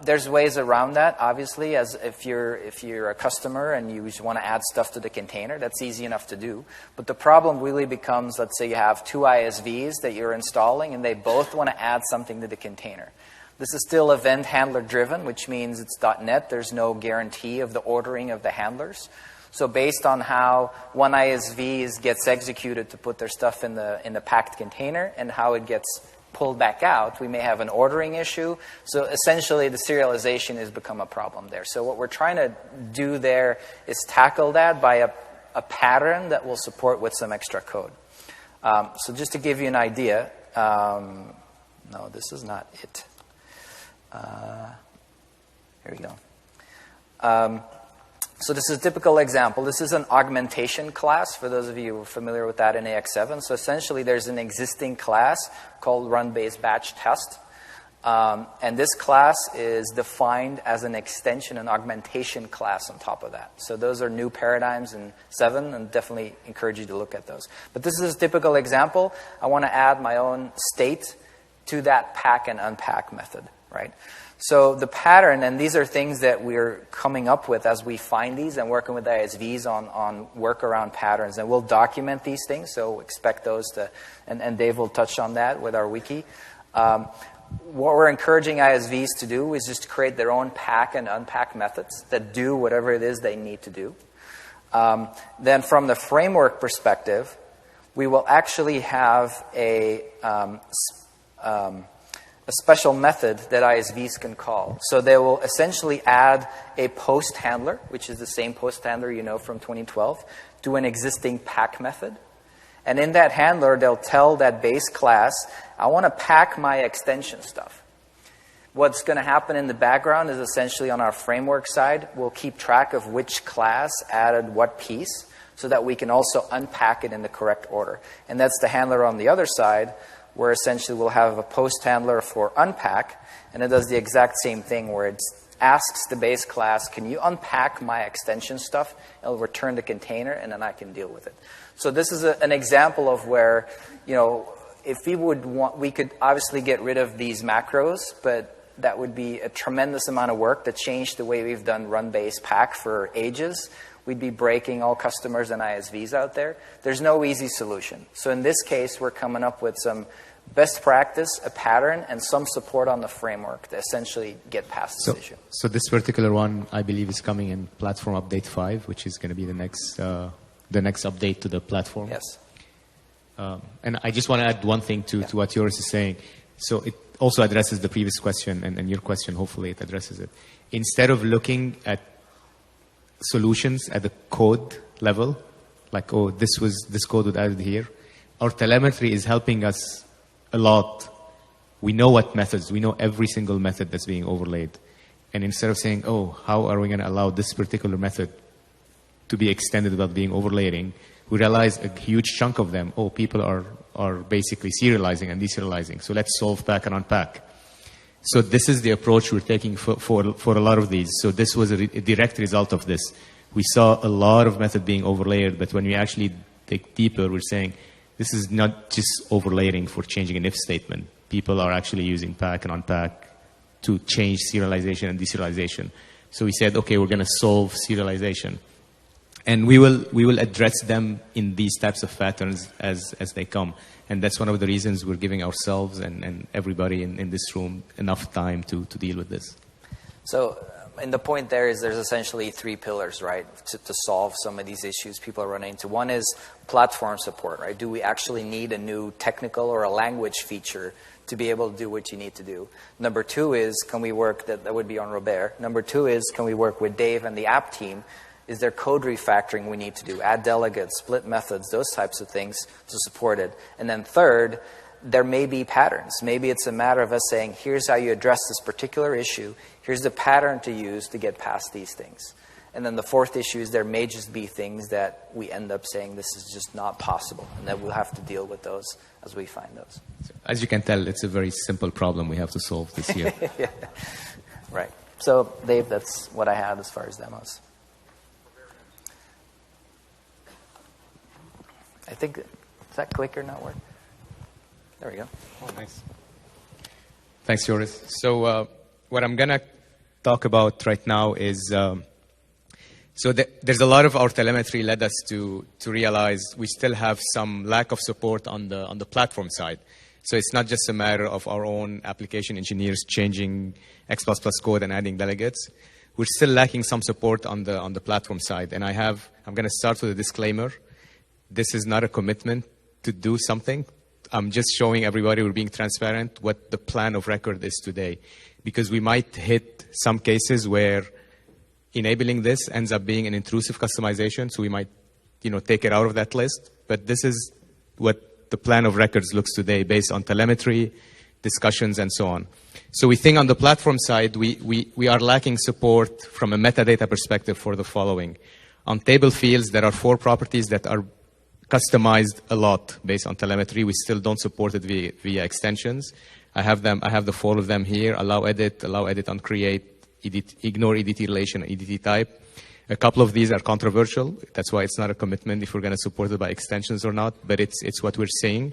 There's ways around that, obviously, as if you're a customer and you just want to add stuff to the container, that's easy enough to do. But the problem really becomes, let's say you have 2 ISVs that you're installing and they both want to add something to the container. This is still event handler driven, which means it's .NET. There's no guarantee of the ordering of the handlers. So based on how one ISV gets executed to put their stuff in the packed container and how it gets pulled back out, we may have an ordering issue. So essentially, the serialization has become a problem there. So what we're trying to do there is tackle that by a pattern that will support with some extra code. So just to give you an idea, no, this is not it. Here we go. So this is a typical example. This is an augmentation class, for those of you who are familiar with that in AX7. So essentially, there's an existing class called run-based-batch-test. And this class is defined as an extension and augmentation class on top of that. So those are new paradigms in 7, and definitely encourage you to look at those. But this is a typical example. I want to add my own state to that pack and unpack method, right? So the pattern, and these are things that we're coming up with as we find these and working with ISVs on workaround patterns. And we'll document these things, so expect those to, and Dave will touch on that with our wiki. what we're encouraging ISVs to do is just to create their own pack and unpack methods that do whatever it is they need to do. Then from the framework perspective, we will actually have a special method that ISVs can call. So they will essentially add a post handler, which is the same post handler you know from 2012, to an existing pack method. And in that handler, they'll tell that base class, I want to pack my extension stuff. What's going to happen in the background is essentially on our framework side, we'll keep track of which class added what piece so that we can also unpack it in the correct order. And that's the handler on the other side, where essentially we'll have a post handler for unpack, and it does the exact same thing where it asks the base class, can you unpack my extension stuff? It'll return the container, and then I can deal with it. So this is an example of where, you know, if we would want, we could obviously get rid of these macros, but that would be a tremendous amount of work to change the way we've done run-based pack for ages. We'd be breaking all customers and ISVs out there. There's no easy solution. So in this case, we're coming up with some best practice, a pattern, and some support on the framework to essentially get past this issue. So this particular one, I believe, is coming in Platform Update 5, which is going to be the next update to the platform. Yes. And I just want to add one thing to what Joris is saying. So it also addresses the previous question, and your question, hopefully it addresses it. Instead of looking at solutions at the code level, like, oh, this code was added here, our telemetry is helping us a lot. We know what methods, we know every single method that's being overlaid. And instead of saying, oh, how are we going to allow this particular method to be extended without being overlaying, we realize a huge chunk of them, oh, people are basically serializing and deserializing. So let's solve pack and unpack. So this is the approach we're taking for a lot of these. So this was a direct result of this. We saw a lot of method being overlaid, but when we actually dig deeper, we're saying this is not just overlaying for changing an if statement. People are actually using pack and unpack to change serialization and deserialization. So we said, okay, we're going to solve serialization. And we will address them in these types of patterns as they come. And that's one of the reasons we're giving ourselves and everybody in this room enough time to deal with this. So, and the point there is there's essentially three pillars, right, to solve some of these issues people are running into. One is platform support, right? Do we actually need a new technical or a language feature to be able to do what you need to do? Number two is, can we work, that would be on Robert. Number two is, can we work with Dave and the app team? Is there code refactoring we need to do? Add delegates, split methods, those types of things to support it. And then third, there may be patterns. Maybe it's a matter of us saying, here's how you address this particular issue. Here's the pattern to use to get past these things. And then the fourth issue is there may just be things that we end up saying this is just not possible. And then we'll have to deal with those as we find those. As you can tell, it's a very simple problem we have to solve this year. Yeah. Right. So, Dave, that's what I had as far as demos. I think, does that clicker not work? There we go. Oh, nice. Thanks, Joris. So what I'm going to talk about right now is, there's a lot of our telemetry led us to realize we still have some lack of support on the platform side. So it's not just a matter of our own application engineers changing X++ code and adding delegates. We're still lacking some support on the platform side. And I'm going to start with a disclaimer. This is not a commitment to do something. I'm just showing everybody, we're being transparent, what the plan of record is today. Because we might hit some cases where enabling this ends up being an intrusive customization, so we might, take it out of that list. But this is what the plan of records looks today, based on telemetry, discussions, and so on. So we think on the platform side, we are lacking support from a metadata perspective for the following. On table fields, there are 4 properties that are customized a lot based on telemetry. We still don't support it via extensions. I have the 4 of them here: allow edit on create, edit, ignore EDT relation, EDT type. A couple of these are controversial. That's why it's not a commitment if we're going to support it by extensions or not, but it's what we're saying.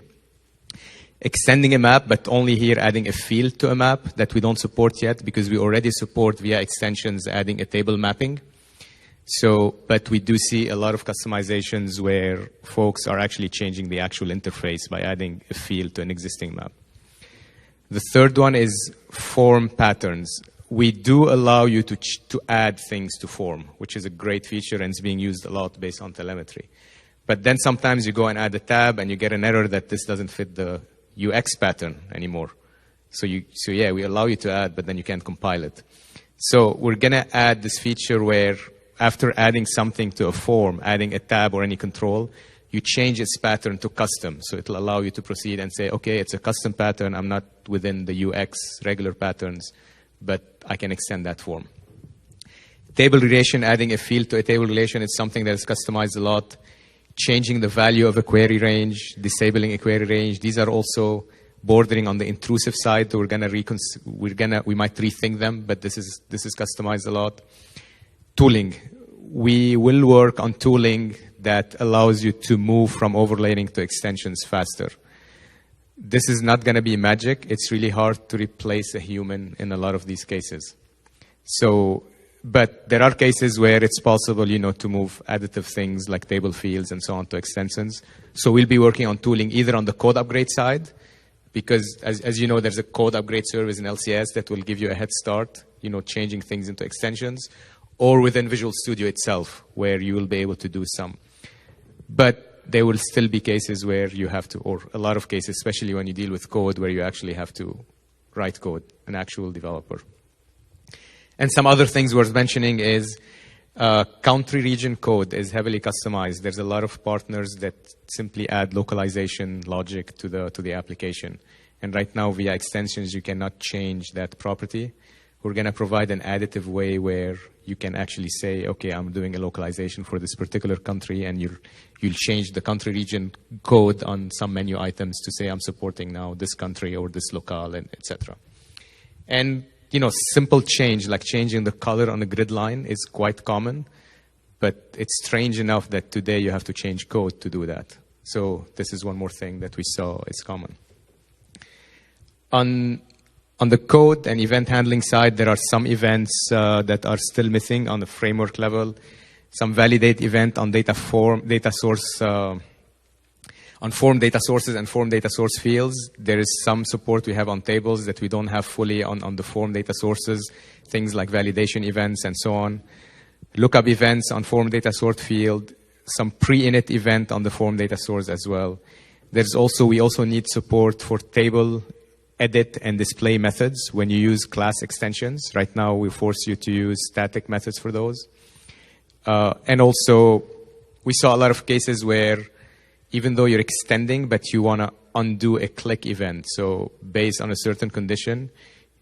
Extending a map, but only here adding a field to a map that we don't support yet, because we already support via extensions adding a table mapping. So, but we do see a lot of customizations where folks are actually changing the actual interface by adding a field to an existing map. The third one is form patterns. We do allow you to add things to form, which is a great feature and is being used a lot based on telemetry. But then sometimes you go and add a tab and you get an error that this doesn't fit the UX pattern anymore. So yeah, we allow you to add, but then you can't compile it. So we're going to add this feature where after adding something to a form, adding a tab or any control, you change its pattern to custom. So it'll allow you to proceed and say, okay, it's a custom pattern. I'm not within the UX regular patterns, but I can extend that form. Table relation, adding a field to a table relation is something that is customized a lot. Changing the value of a query range, disabling a query range. These are also bordering on the intrusive side. We might rethink them, but this is customized a lot. Tooling. We will work on tooling that allows you to move from overlaying to extensions faster. This is not going to be magic. It's really hard to replace a human in a lot of these cases. But there are cases where it's possible, to move additive things like table fields and so on to extensions. So we'll be working on tooling either on the code upgrade side, because as you know, there's a code upgrade service in LCS that will give you a head start, changing things into extensions, or within Visual Studio itself, where you will be able to do some. But there will still be cases where you have to, or a lot of cases, especially when you deal with code, where you actually have to write code, an actual developer. And some other things worth mentioning is country region code is heavily customized. There's a lot of partners that simply add localization logic to the application. And right now, via extensions, you cannot change that property. We're going to provide an additive way where you can actually say, okay, I'm doing a localization for this particular country, and you'll change the country region code on some menu items to say I'm supporting now this country or this locale, and etc. And simple change like changing the color on the grid line is quite common, but it's strange enough that today you have to change code to do that. So this is one more thing that we saw is common. On the code and event handling side, there are some events that are still missing on the framework level. Some validate event on data source, on form data sources and form data source fields. There is some support we have on tables that we don't have fully on the form data sources, things like validation events and so on. Lookup events on form data source field, some pre-init event on the form data source as well. We also need support for table edit and display methods when you use class extensions. Right now, we force you to use static methods for those. And also, we saw a lot of cases where even though you're extending, but you want to undo a click event. So based on a certain condition,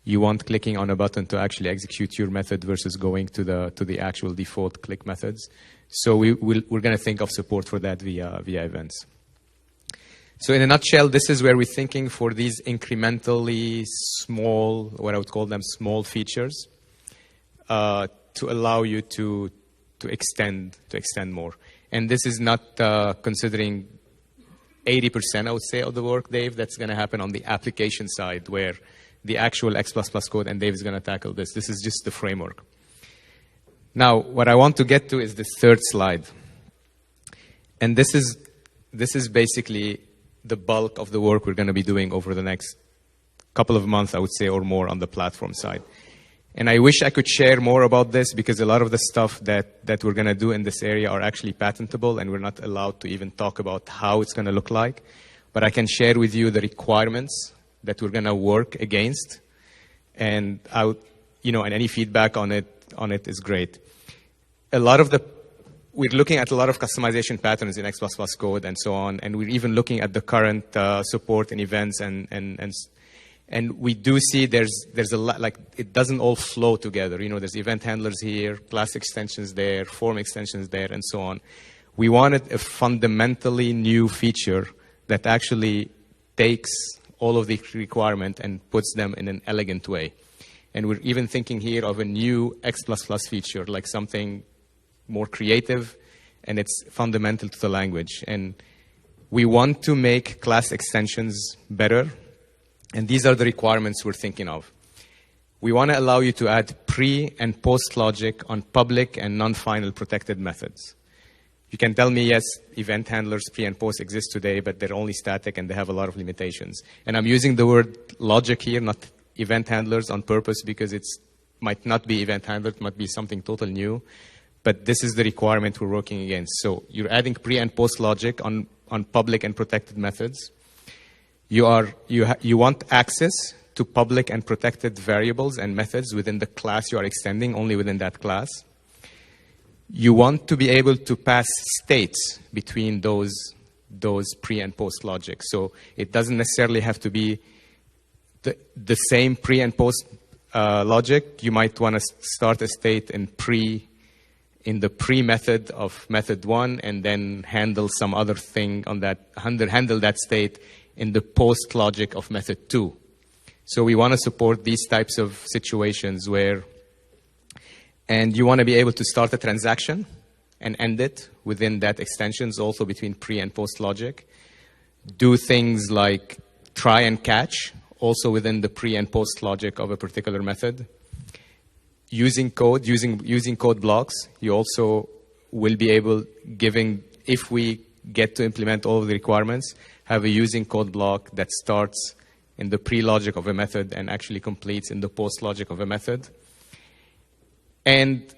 you want clicking on a button to actually execute your method versus going to the actual default click methods. So we're going to think of support for that via events. So in a nutshell, this is where we're thinking for these incrementally small, what I would call them small features, to allow you to extend more. And this is not considering 80%, I would say, of the work, Dave, that's going to happen on the application side, where the actual X++ code, and Dave is going to tackle this. This is just the framework. Now, what I want to get to is the third slide. And this is basically the bulk of the work we're going to be doing over the next couple of months, I would say, or more on the platform side. And I wish I could share more about this, because a lot of the stuff that we're going to do in this area are actually patentable, and we're not allowed to even talk about how it's going to look like. But I can share with you the requirements that we're going to work against, and and any feedback on it is great. We're looking at a lot of customization patterns in X++ code and so on, and we're even looking at the current support and events, and we do see there's a lot, like, it doesn't all flow together. There's event handlers here, class extensions there, form extensions there, and so on. We wanted a fundamentally new feature that actually takes all of the requirement and puts them in an elegant way. And we're even thinking here of a new X++ feature, like something more creative, and it's fundamental to the language. And we want to make class extensions better, and these are the requirements we're thinking of. We want to allow you to add pre and post logic on public and non-final protected methods. You can tell me, yes, event handlers pre and post exist today, but they're only static and they have a lot of limitations. And I'm using the word logic here, not event handlers, on purpose, because it might not be event handler, it might be something totally new. But this is the requirement we're working against. So you're adding pre and post logic on public and protected methods. You want access to public and protected variables and methods within the class you are extending, only within that class. You want to be able to pass states between those pre and post logic. So it doesn't necessarily have to be the same pre and post logic. You might want to start a state in the pre method of method 1 and then handle some other thing on that, handle that state in the post logic of method 2. So we want to support these types of situations and you want to be able to start a transaction and end it within that extensions, also between pre and post logic. Do things like try and catch, also within the pre and post logic of a particular method. Using code blocks, you also will be able, if we get to implement all of the requirements, have a using code block that starts in the pre-logic of a method and actually completes in the post-logic of a method. And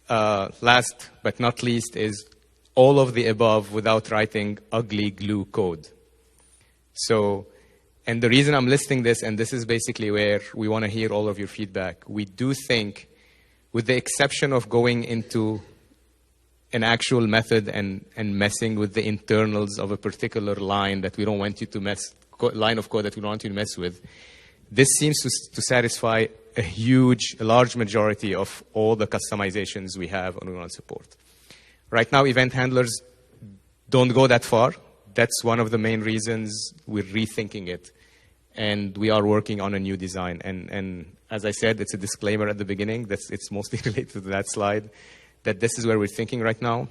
last but not least is all of the above without writing ugly glue code. So, and the reason I'm listing this, and this is basically where we want to hear all of your feedback, we do think, with the exception of going into an actual method and messing with the internals of a particular line that we don't want you to mess, line of code that we don't want you to mess with, this seems to satisfy a large majority of all the customizations we have on Run support. Right now, event handlers don't go that far. That's one of the main reasons we're rethinking it. And we are working on a new design. And as I said, it's a disclaimer at the beginning. It's mostly related to that slide, that this is where we're thinking right now.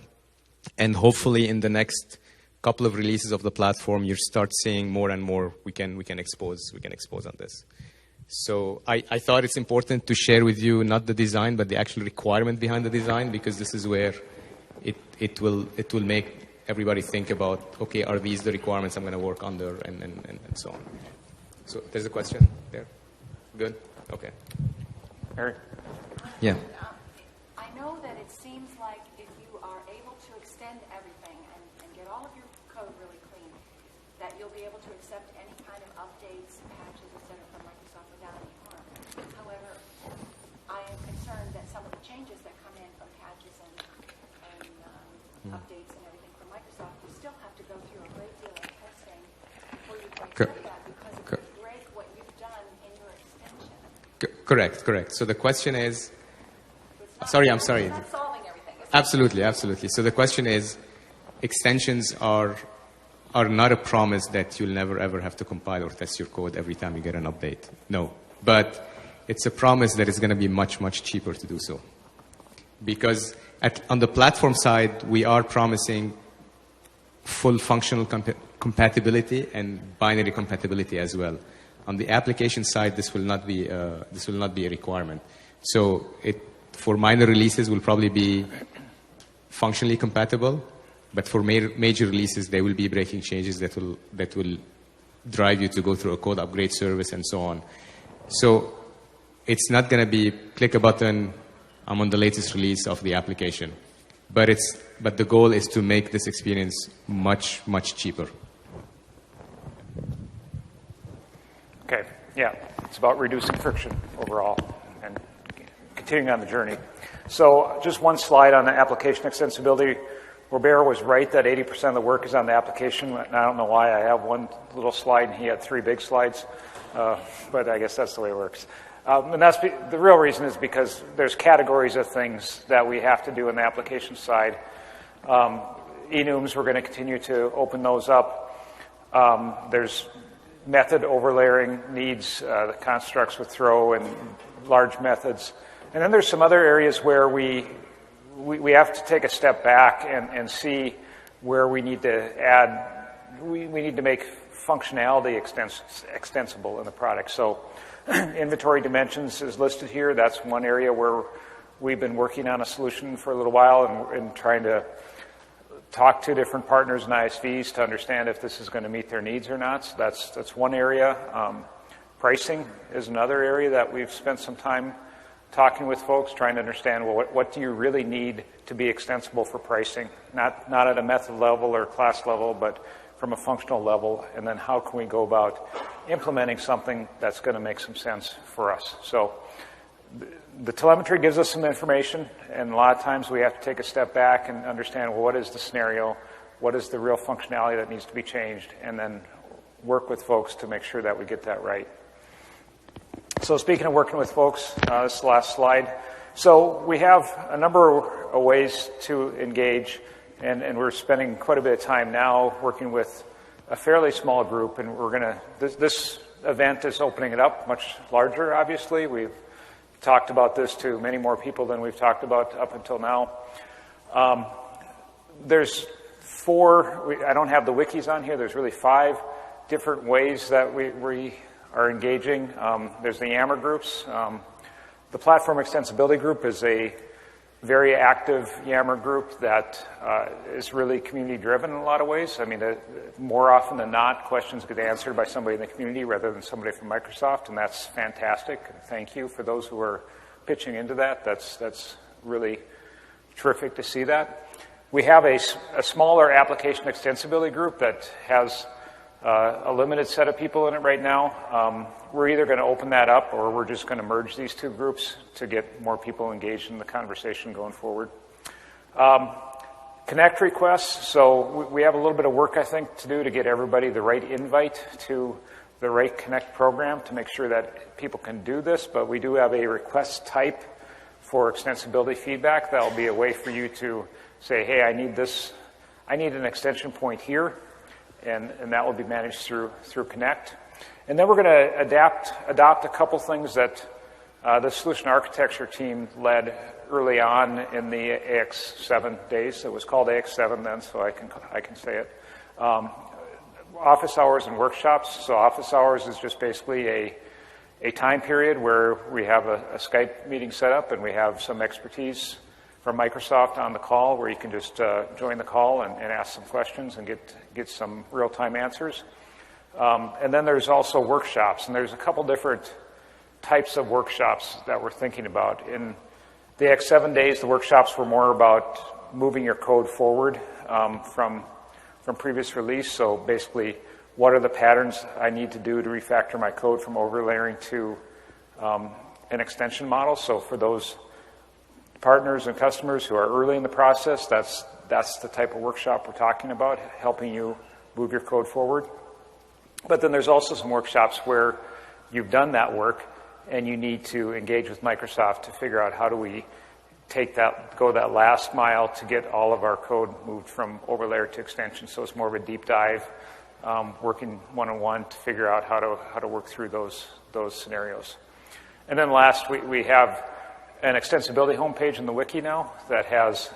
And hopefully in the next couple of releases of the platform, you start seeing more and more we can expose on this. So I thought it's important to share with you not the design, but the actual requirement behind the design, because this is where it will make everybody think about, okay, are these the requirements I'm going to work under, and so on. So there's a question there. Good. Okay. Mary? Yeah. I know that it seems like if you are able to extend everything and get all of your code really clean, that you'll be able to accept any kind of updates, patches, etc. from Microsoft without any harm. However, I am concerned that some of the changes that come in from patches and updates and everything from Microsoft, you still have to go through a great deal of testing before you can accept that, because it could break what you've done in your extension. Correct. So the question is, sorry. It's not solving everything. Absolutely. So the question is, extensions are not a promise that you'll never ever have to compile or test your code every time you get an update. No, but it's a promise that it's going to be much, much cheaper to do so. Because on the platform side, we are promising full functional compatibility and binary compatibility as well. On the application side, this will not be a requirement. So for minor releases will probably be functionally compatible, but for major releases, there will be breaking changes that will drive you to go through a code upgrade service and so on. So it's not going to be click a button, I'm on the latest release of the application. But the goal is to make this experience much, much cheaper. Okay, yeah, it's about reducing friction overall and continuing on the journey. So just one slide on the application extensibility. Robert was right that 80% of the work is on the application. And I don't know why I have one little slide and he had 3 big slides, but I guess that's the way it works. And that's the real reason is because there's categories of things that we have to do on the application side. Enums, we're going to continue to open those up. There's method overlaying needs, the constructs with throw and large methods. And then there's some other areas where we have to take a step back and see where we need to add, we need to make functionality extensible in the product. So inventory dimensions is listed here. That's one area where we've been working on a solution for a little while and trying to talk to different partners and ISVs to understand if this is going to meet their needs or not. So that's one area. Pricing is another area that we've spent some time talking with folks, trying to understand, well, what do you really need to be extensible for pricing? Not at a method level or class level, but from a functional level, and then how can we go about implementing something that's going to make some sense for us? So the telemetry gives us some information, and a lot of times we have to take a step back and understand, well, what is the scenario? What is the real functionality that needs to be changed? And then work with folks to make sure that we get that right. So speaking of working with folks, this is the last slide. So we have a number of ways to engage, and we're spending quite a bit of time now working with a fairly small group, and we're going to, this event is opening it up much larger, obviously. We've talked about this to many more people than we've talked about up until now. There's I don't have the wikis on here, there's really 5 different ways that we are engaging. There's the Yammer groups. The Platform Extensibility group is a very active Yammer group that is really community-driven in a lot of ways. I mean, more often than not, questions get answered by somebody in the community rather than somebody from Microsoft, and that's fantastic. Thank you for those who are pitching into that. That's really terrific to see that. We have a smaller application extensibility group that has a limited set of people in it right now. We're either going to open that up or we're just going to merge these 2 groups to get more people engaged in the conversation going forward. Connect requests. So we have a little bit of work, I think, to do to get everybody the right invite to the right Connect program to make sure that people can do this. But we do have a request type for extensibility feedback. That'll be a way for you to say, hey, I need this. I need an extension point here. And that will be managed through Connect. And then we're going to adopt a couple things that the solution architecture team led early on in the AX7 days. It was called AX7 then, so I can say it. Office hours and workshops. So office hours is just basically a time period where we have a Skype meeting set up and we have some expertise from Microsoft on the call where you can just join the call and ask some questions and get some real-time answers. And then there's also workshops, and there's a couple different types of workshops that we're thinking about. In the X7 days, the workshops were more about moving your code forward from previous release. So basically, what are the patterns I need to do to refactor my code from overlayering to an extension model? So for those partners and customers who are early in the process, that's the type of workshop we're talking about, helping you move your code forward. But then there's also some workshops where you've done that work and you need to engage with Microsoft to figure out how do we go that last mile to get all of our code moved from overlayer to extension. So it's more of a deep dive, working one-on-one to figure out how to work through those scenarios. And then last, we have an extensibility homepage in the wiki now that has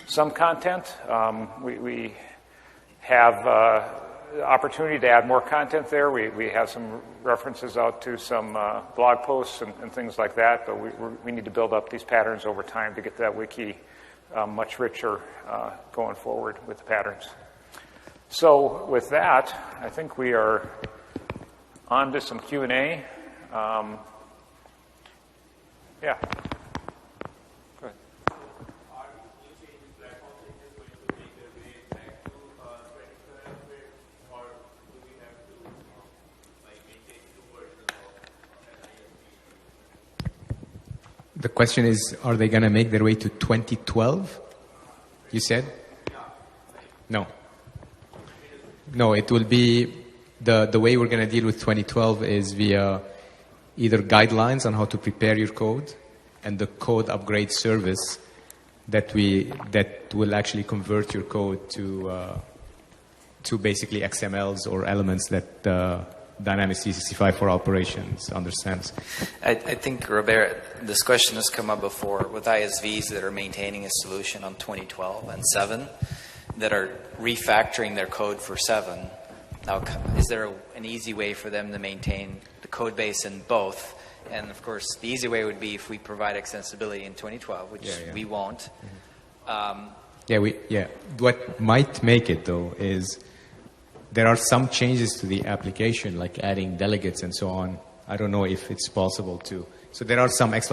some content. We have opportunity to add more content there. We have some references out to some blog posts and things like that, but we need to build up these patterns over time to get that wiki much richer going forward with the patterns. So with that, I think we are on to some Q&A. Yeah. The question is, are they going to make their way to 2012? You said? No. No, it will be, the way we're going to deal with 2012 is via either guidelines on how to prepare your code and the code upgrade service that will actually convert your code to basically XMLs or elements that Dynamics 365 for operations understands. I think, Robert, this question has come up before with ISVs that are maintaining a solution on 2012 and 7 that are refactoring their code for 7. Now, is there an easy way for them to maintain the code base in both? And, of course, the easy way would be if we provide extensibility in 2012, which we won't. Yeah. What might make it though is there are some changes to the application, like adding delegates and so on. I don't know if it's possible to. So there are some X++.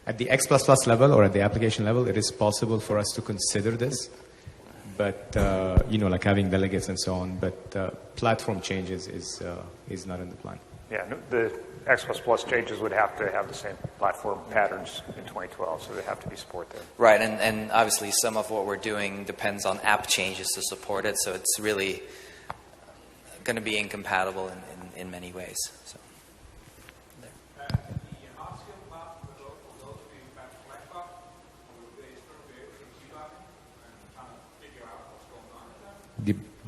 At the X++ level or at the application level, it is possible for us to consider this. But, like having delegates and so on. But platform changes is not in the plan. Yeah, the X++ changes would have to have the same platform patterns in 2012, so they have to be support there. Right, and obviously some of what we're doing depends on app changes to support it, so it's really going to be incompatible in many ways. So.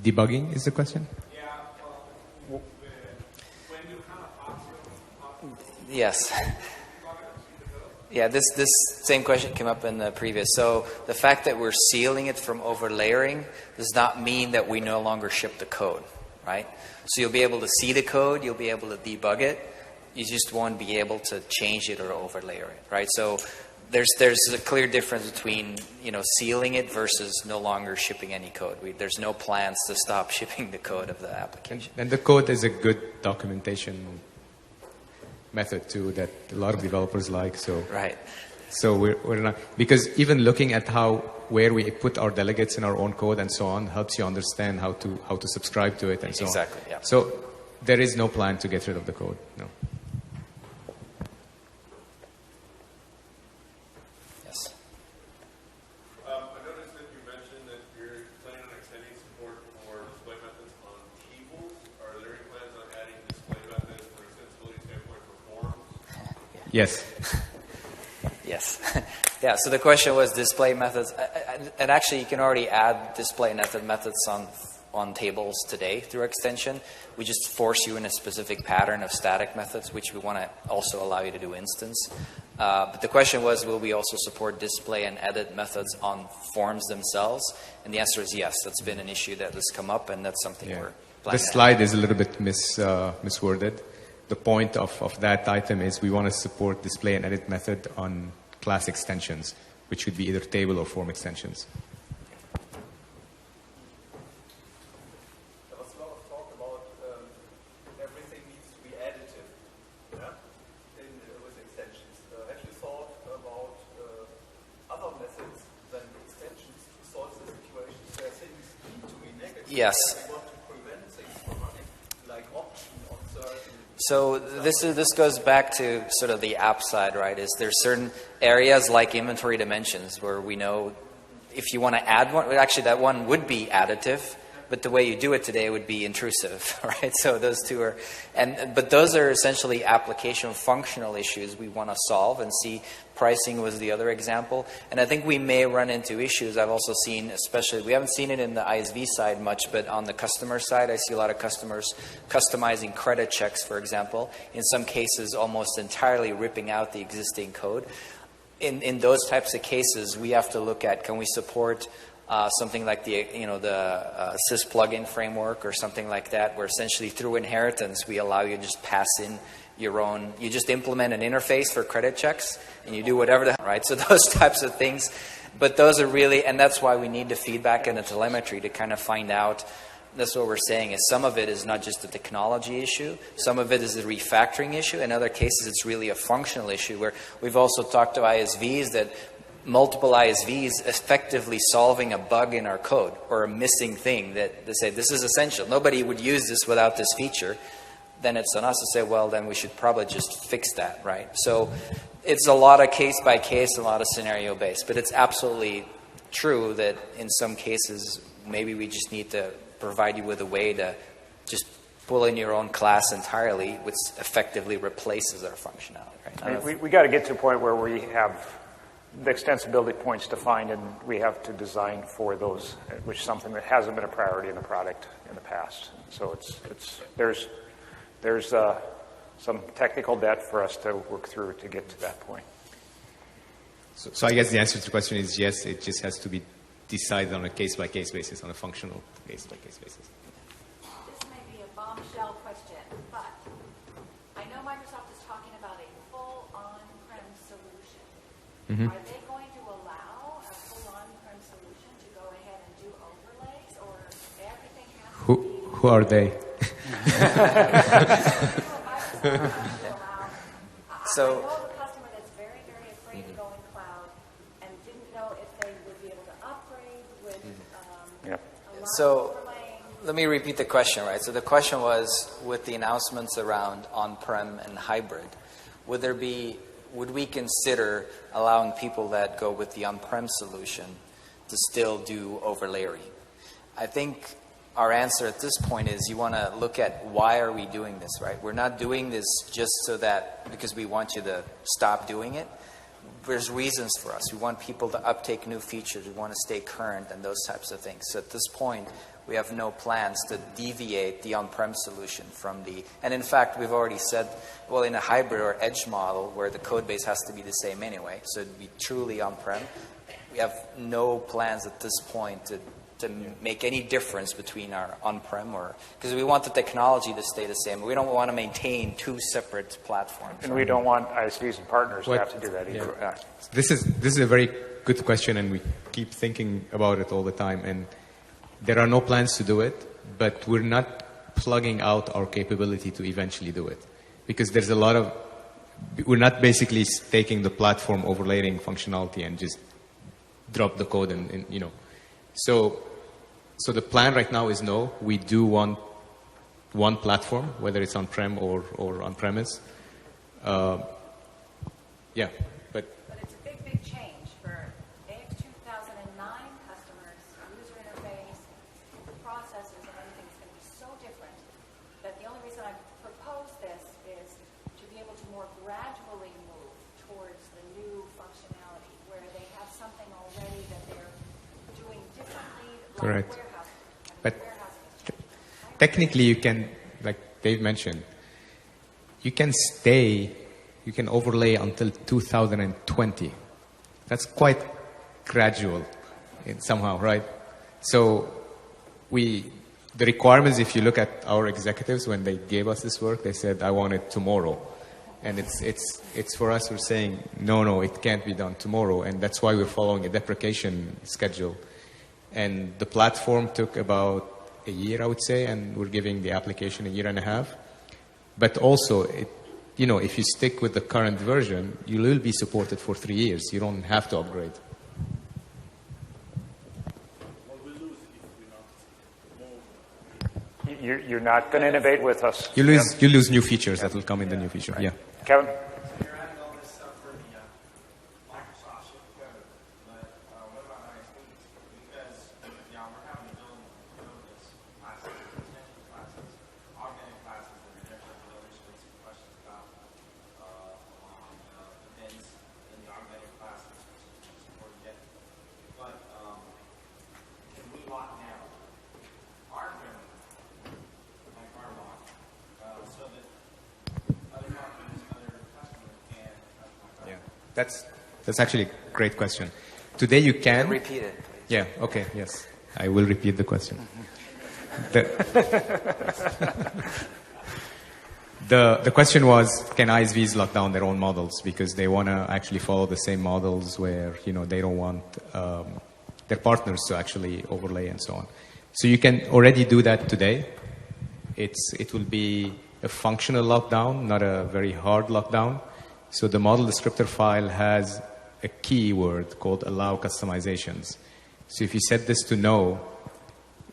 Debugging is the question? Yes. Yeah, this same question came up in the previous. So the fact that we're sealing it from overlayering does not mean that we no longer ship the code, right? So you'll be able to see the code, you'll be able to debug it, you just won't be able to change it or overlayer it, right? So there's a clear difference between sealing it versus no longer shipping any code. There's no plans to stop shipping the code of the application. And the code is a good documentation method too that a lot of developers like. So right. So we're not, because even looking at where we put our delegates in our own code and so on helps you understand how to subscribe to it and so on. Exactly. Yeah. So there is no plan to get rid of the code. No. Yes. Yes. Yeah, so the question was display methods. And actually, you can already add display methods on tables today through extension. We just force you in a specific pattern of static methods, which we want to also allow you to do instance. But the question was, will we also support display and edit methods on forms themselves? And the answer is yes. That's been an issue that has come up, and that's something we're planning. The slide is a little bit misworded. The point of that item is we want to support display and edit method on class extensions, which would be either table or form extensions. There was a lot of talk about everything needs to be additive, with extensions. Have you thought about other methods than extensions to solve the situations where things need to be negative? Yes. We want to prevent things from running like option on certain. So this goes back to sort of the app side, right? Is there certain areas like inventory dimensions where we know if you want to add one, actually that one would be additive, but the way you do it today would be intrusive, right? So those two are, but those are essentially application functional issues we want to solve, and see pricing was the other example. And I think we may run into issues I've also seen, especially, we haven't seen it in the ISV side much, but on the customer side, I see a lot of customers customizing credit checks, for example, in some cases almost entirely ripping out the existing code. In those types of cases, we have to look at, can we support something like the sys plugin framework or something like that, where essentially through inheritance we allow you to just pass in your own, you just implement an interface for credit checks and you do whatever right? So those types of things, but those are really, and that's why we need the feedback and the telemetry to kind of find out. That's what we're saying, is some of it is not just a technology issue, some of it is a refactoring issue. In other cases, it's really a functional issue, where we've also talked to ISVs that multiple ISVs effectively solving a bug in our code or a missing thing that they say, this is essential. Nobody would use this without this feature. Then it's on us to say, well, then we should probably just fix that, right? So it's a lot of case by case, a lot of scenario based, but it's absolutely true that in some cases, maybe we just need to provide you with a way to just pull in your own class entirely, which effectively replaces our functionality, right? We got to get to a point where we have the extensibility points defined, and we have to design for those, which is something that hasn't been a priority in the product in the past. So there's some technical debt for us to work through to get to that point. So I guess the answer to the question is yes, it just has to be decided on a case-by-case basis, on a functional case-by-case basis. This may be a bombshell question, but I know Microsoft is talking about a full on-prem solution. Mm-hmm. Are they going to allow a full on-prem do overlays, or everything has to Who are they? So- I know of a customer that's very, very afraid to go in cloud and didn't know if they would be able to upgrade with Yep. a lot So- of overlaying. Let me repeat the question, right? So the question was, with the announcements around on-prem and hybrid, would we consider allowing people that go with the on-prem solution to still do overlaying? I think our answer at this point is you want to look at why are we doing this, right? We're not doing this just because we want you to stop doing it. There's reasons for us. We want people to uptake new features. We want to stay current and those types of things. So at this point, we have no plans to deviate the on-prem solution from and in fact, we've already said, well, in a hybrid or edge model where the code base has to be the same anyway, so it'd be truly on-prem, we have no plans at this point to make any difference between our on-prem because we want the technology to stay the same. We don't want to maintain two separate platforms. And we don't want ISVs and partners to What- have to do that either. yeah. This is a very good question, and we keep thinking about it all the time. And there are no plans to do it, but we're not plugging out our capability to eventually do it, because there's a lot of. We're not basically taking the platform overlaying functionality and just drop the code and So the plan right now is no. We do want one platform, whether it's on-prem or on-premise. Yeah, but But it's a big, big change for AX 2009 customers, user interface, the processes and everything is going to be so different that the only reason I propose this is to be able to more gradually move towards the new functionality where they have something already that they're doing differently, like Correct. warehousing. I mean, But warehousing is changing. technically you can, like Dave mentioned, you can overlay until 2020. That's quite gradual somehow, right? So the requirements, if you look at our executives, when they gave us this work, they said, I want it tomorrow. And it's for us, we're saying, no, it can't be done tomorrow. And that's why we're following a deprecation schedule. And the platform took about a year, I would say, and we're giving the application a year and a half. But also, if you stick with the current version, you will be supported for 3 years. You don't have to upgrade. You're not going to innovate with us. You lose new features that will come in the new feature. Yeah. Kevin? You're adding all this stuff for the Microsoft shift code, but what about ISVs? Because we're having to build this classes, extension classes, augmented classes that are different. There's been some questions about events in the augmented classes, which is important yet. But can we lock down our memory, like our lock, so that other partners, other customers can customize? Yeah. That's actually a great question. Today you can. Repeat it, please. Yeah. Okay. Yes. I will repeat the question. The question was, can ISVs lock down their own models because they want to actually follow the same models where they don't want their partners to actually overlay and so on. So you can already do that today. It will be a functional lockdown, not a very hard lockdown. So the model descriptor file has a keyword called allow customizations. So if you set this to no,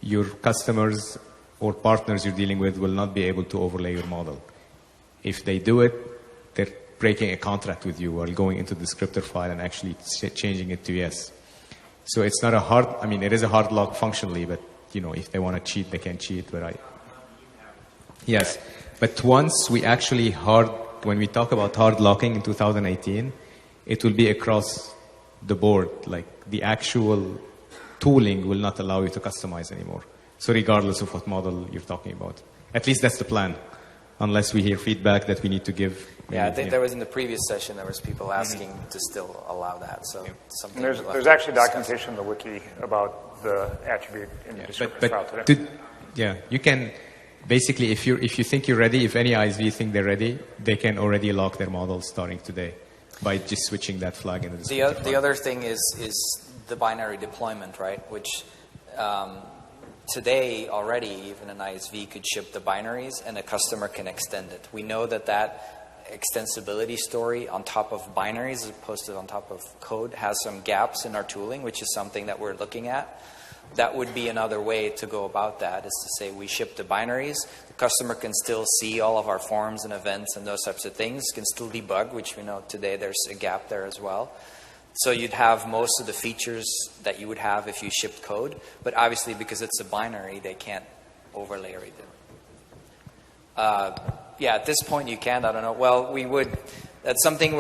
your customers or partners you're dealing with will not be able to overlay your model. If they do it, they're breaking a contract with you while going into the descriptor file and actually changing it to yes. So it's not it is a hard lock functionally, but if they want to cheat, they can cheat. Yes. But once we actually when we talk about hard locking in 2018, it will be across the board. Like the actual tooling will not allow you to customize anymore. So regardless of what model you're talking about. At least that's the plan. Unless we hear feedback that we need to give. Yeah, I think there was in the previous session, there was people asking to still allow that. So something And there's actually documentation in the wiki about the attribute in the descriptor file today. You can basically, if you think you're ready, if any ISV think they're ready, they can already lock their models starting today by just switching that flag in the descriptor file. The other thing is the binary deployment, right? Which today already, even an ISV could ship the binaries and a customer can extend it. We know that extensibility story on top of binaries as opposed to on top of code has some gaps in our tooling, which is something that we're looking at. That would be another way to go about that, is to say we ship the binaries. The customer can still see all of our forms and events and those types of things, can still debug, which we know today there's a gap there as well. So you'd have most of the features that you would have if you shipped code, but obviously because it's a binary, they can't overlay it. Yeah, at this point you can't, I don't know. Well, we would, that's something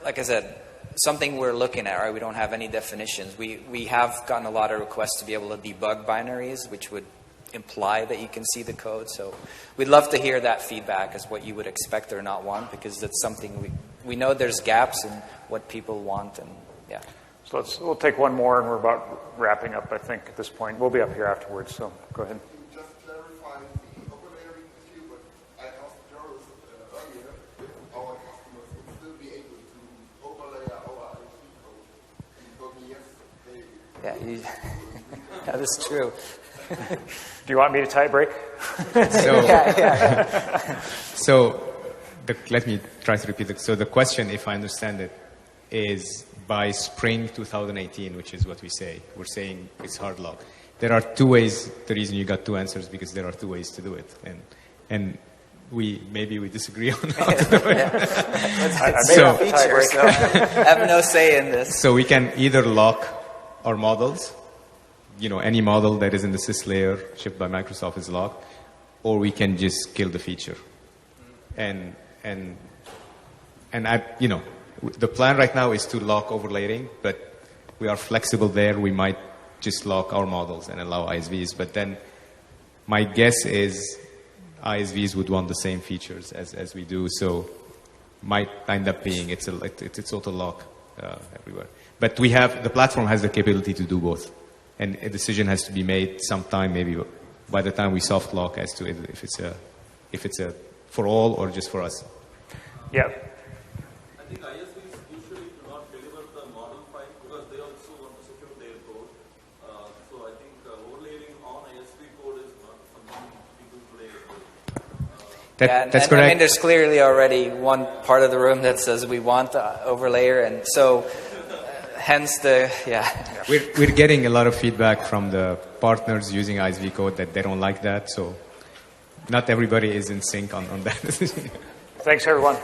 like I said, something we're looking at, right? We don't have any definitions. We have gotten a lot of requests to be able to debug binaries, which would imply that you can see the code. So we'd love to hear that feedback as what you would expect or not want, because that's something we know there's gaps in what people want, and yeah. So we'll take one more, and we're about wrapping up, I think, at this point. We'll be up here afterwards, so go ahead. Just clarify the overlayering issue, but I asked Joris earlier if our customers would still be able to overlay our ISV code. He told me yes, they... Yeah, that is true. Do you want me to tie break? So let me try to repeat it. So the question, if I understand it, is by spring 2018, which is what we say. We're saying it's hard lock. There are two ways. The reason you got two answers because there are two ways to do it, and maybe we disagree on how to do it. I have no say in this. So we can either lock our models. Any model that is in the sys layer shipped by Microsoft is locked, or we can just kill the feature. And the plan right now is to lock overlaying, but we are flexible there. We might just lock our models and allow ISVs. But then my guess is ISVs would want the same features as we do, so might end up being it's auto lock everywhere. But the platform has the capability to do both. And a decision has to be made sometime, maybe by the time we soft lock, as to if it's a for all or just for us. Yeah. I think ISVs usually do not deliver the model file because they also want to secure their code. So I think overlaying on ISV code is not something people play with. That's correct. I mean, there's clearly already one part of the room that says we want the overlayer, and so hence We're getting a lot of feedback from the partners using ISV code that they don't like that. So not everybody is in sync on that. Thanks, everyone.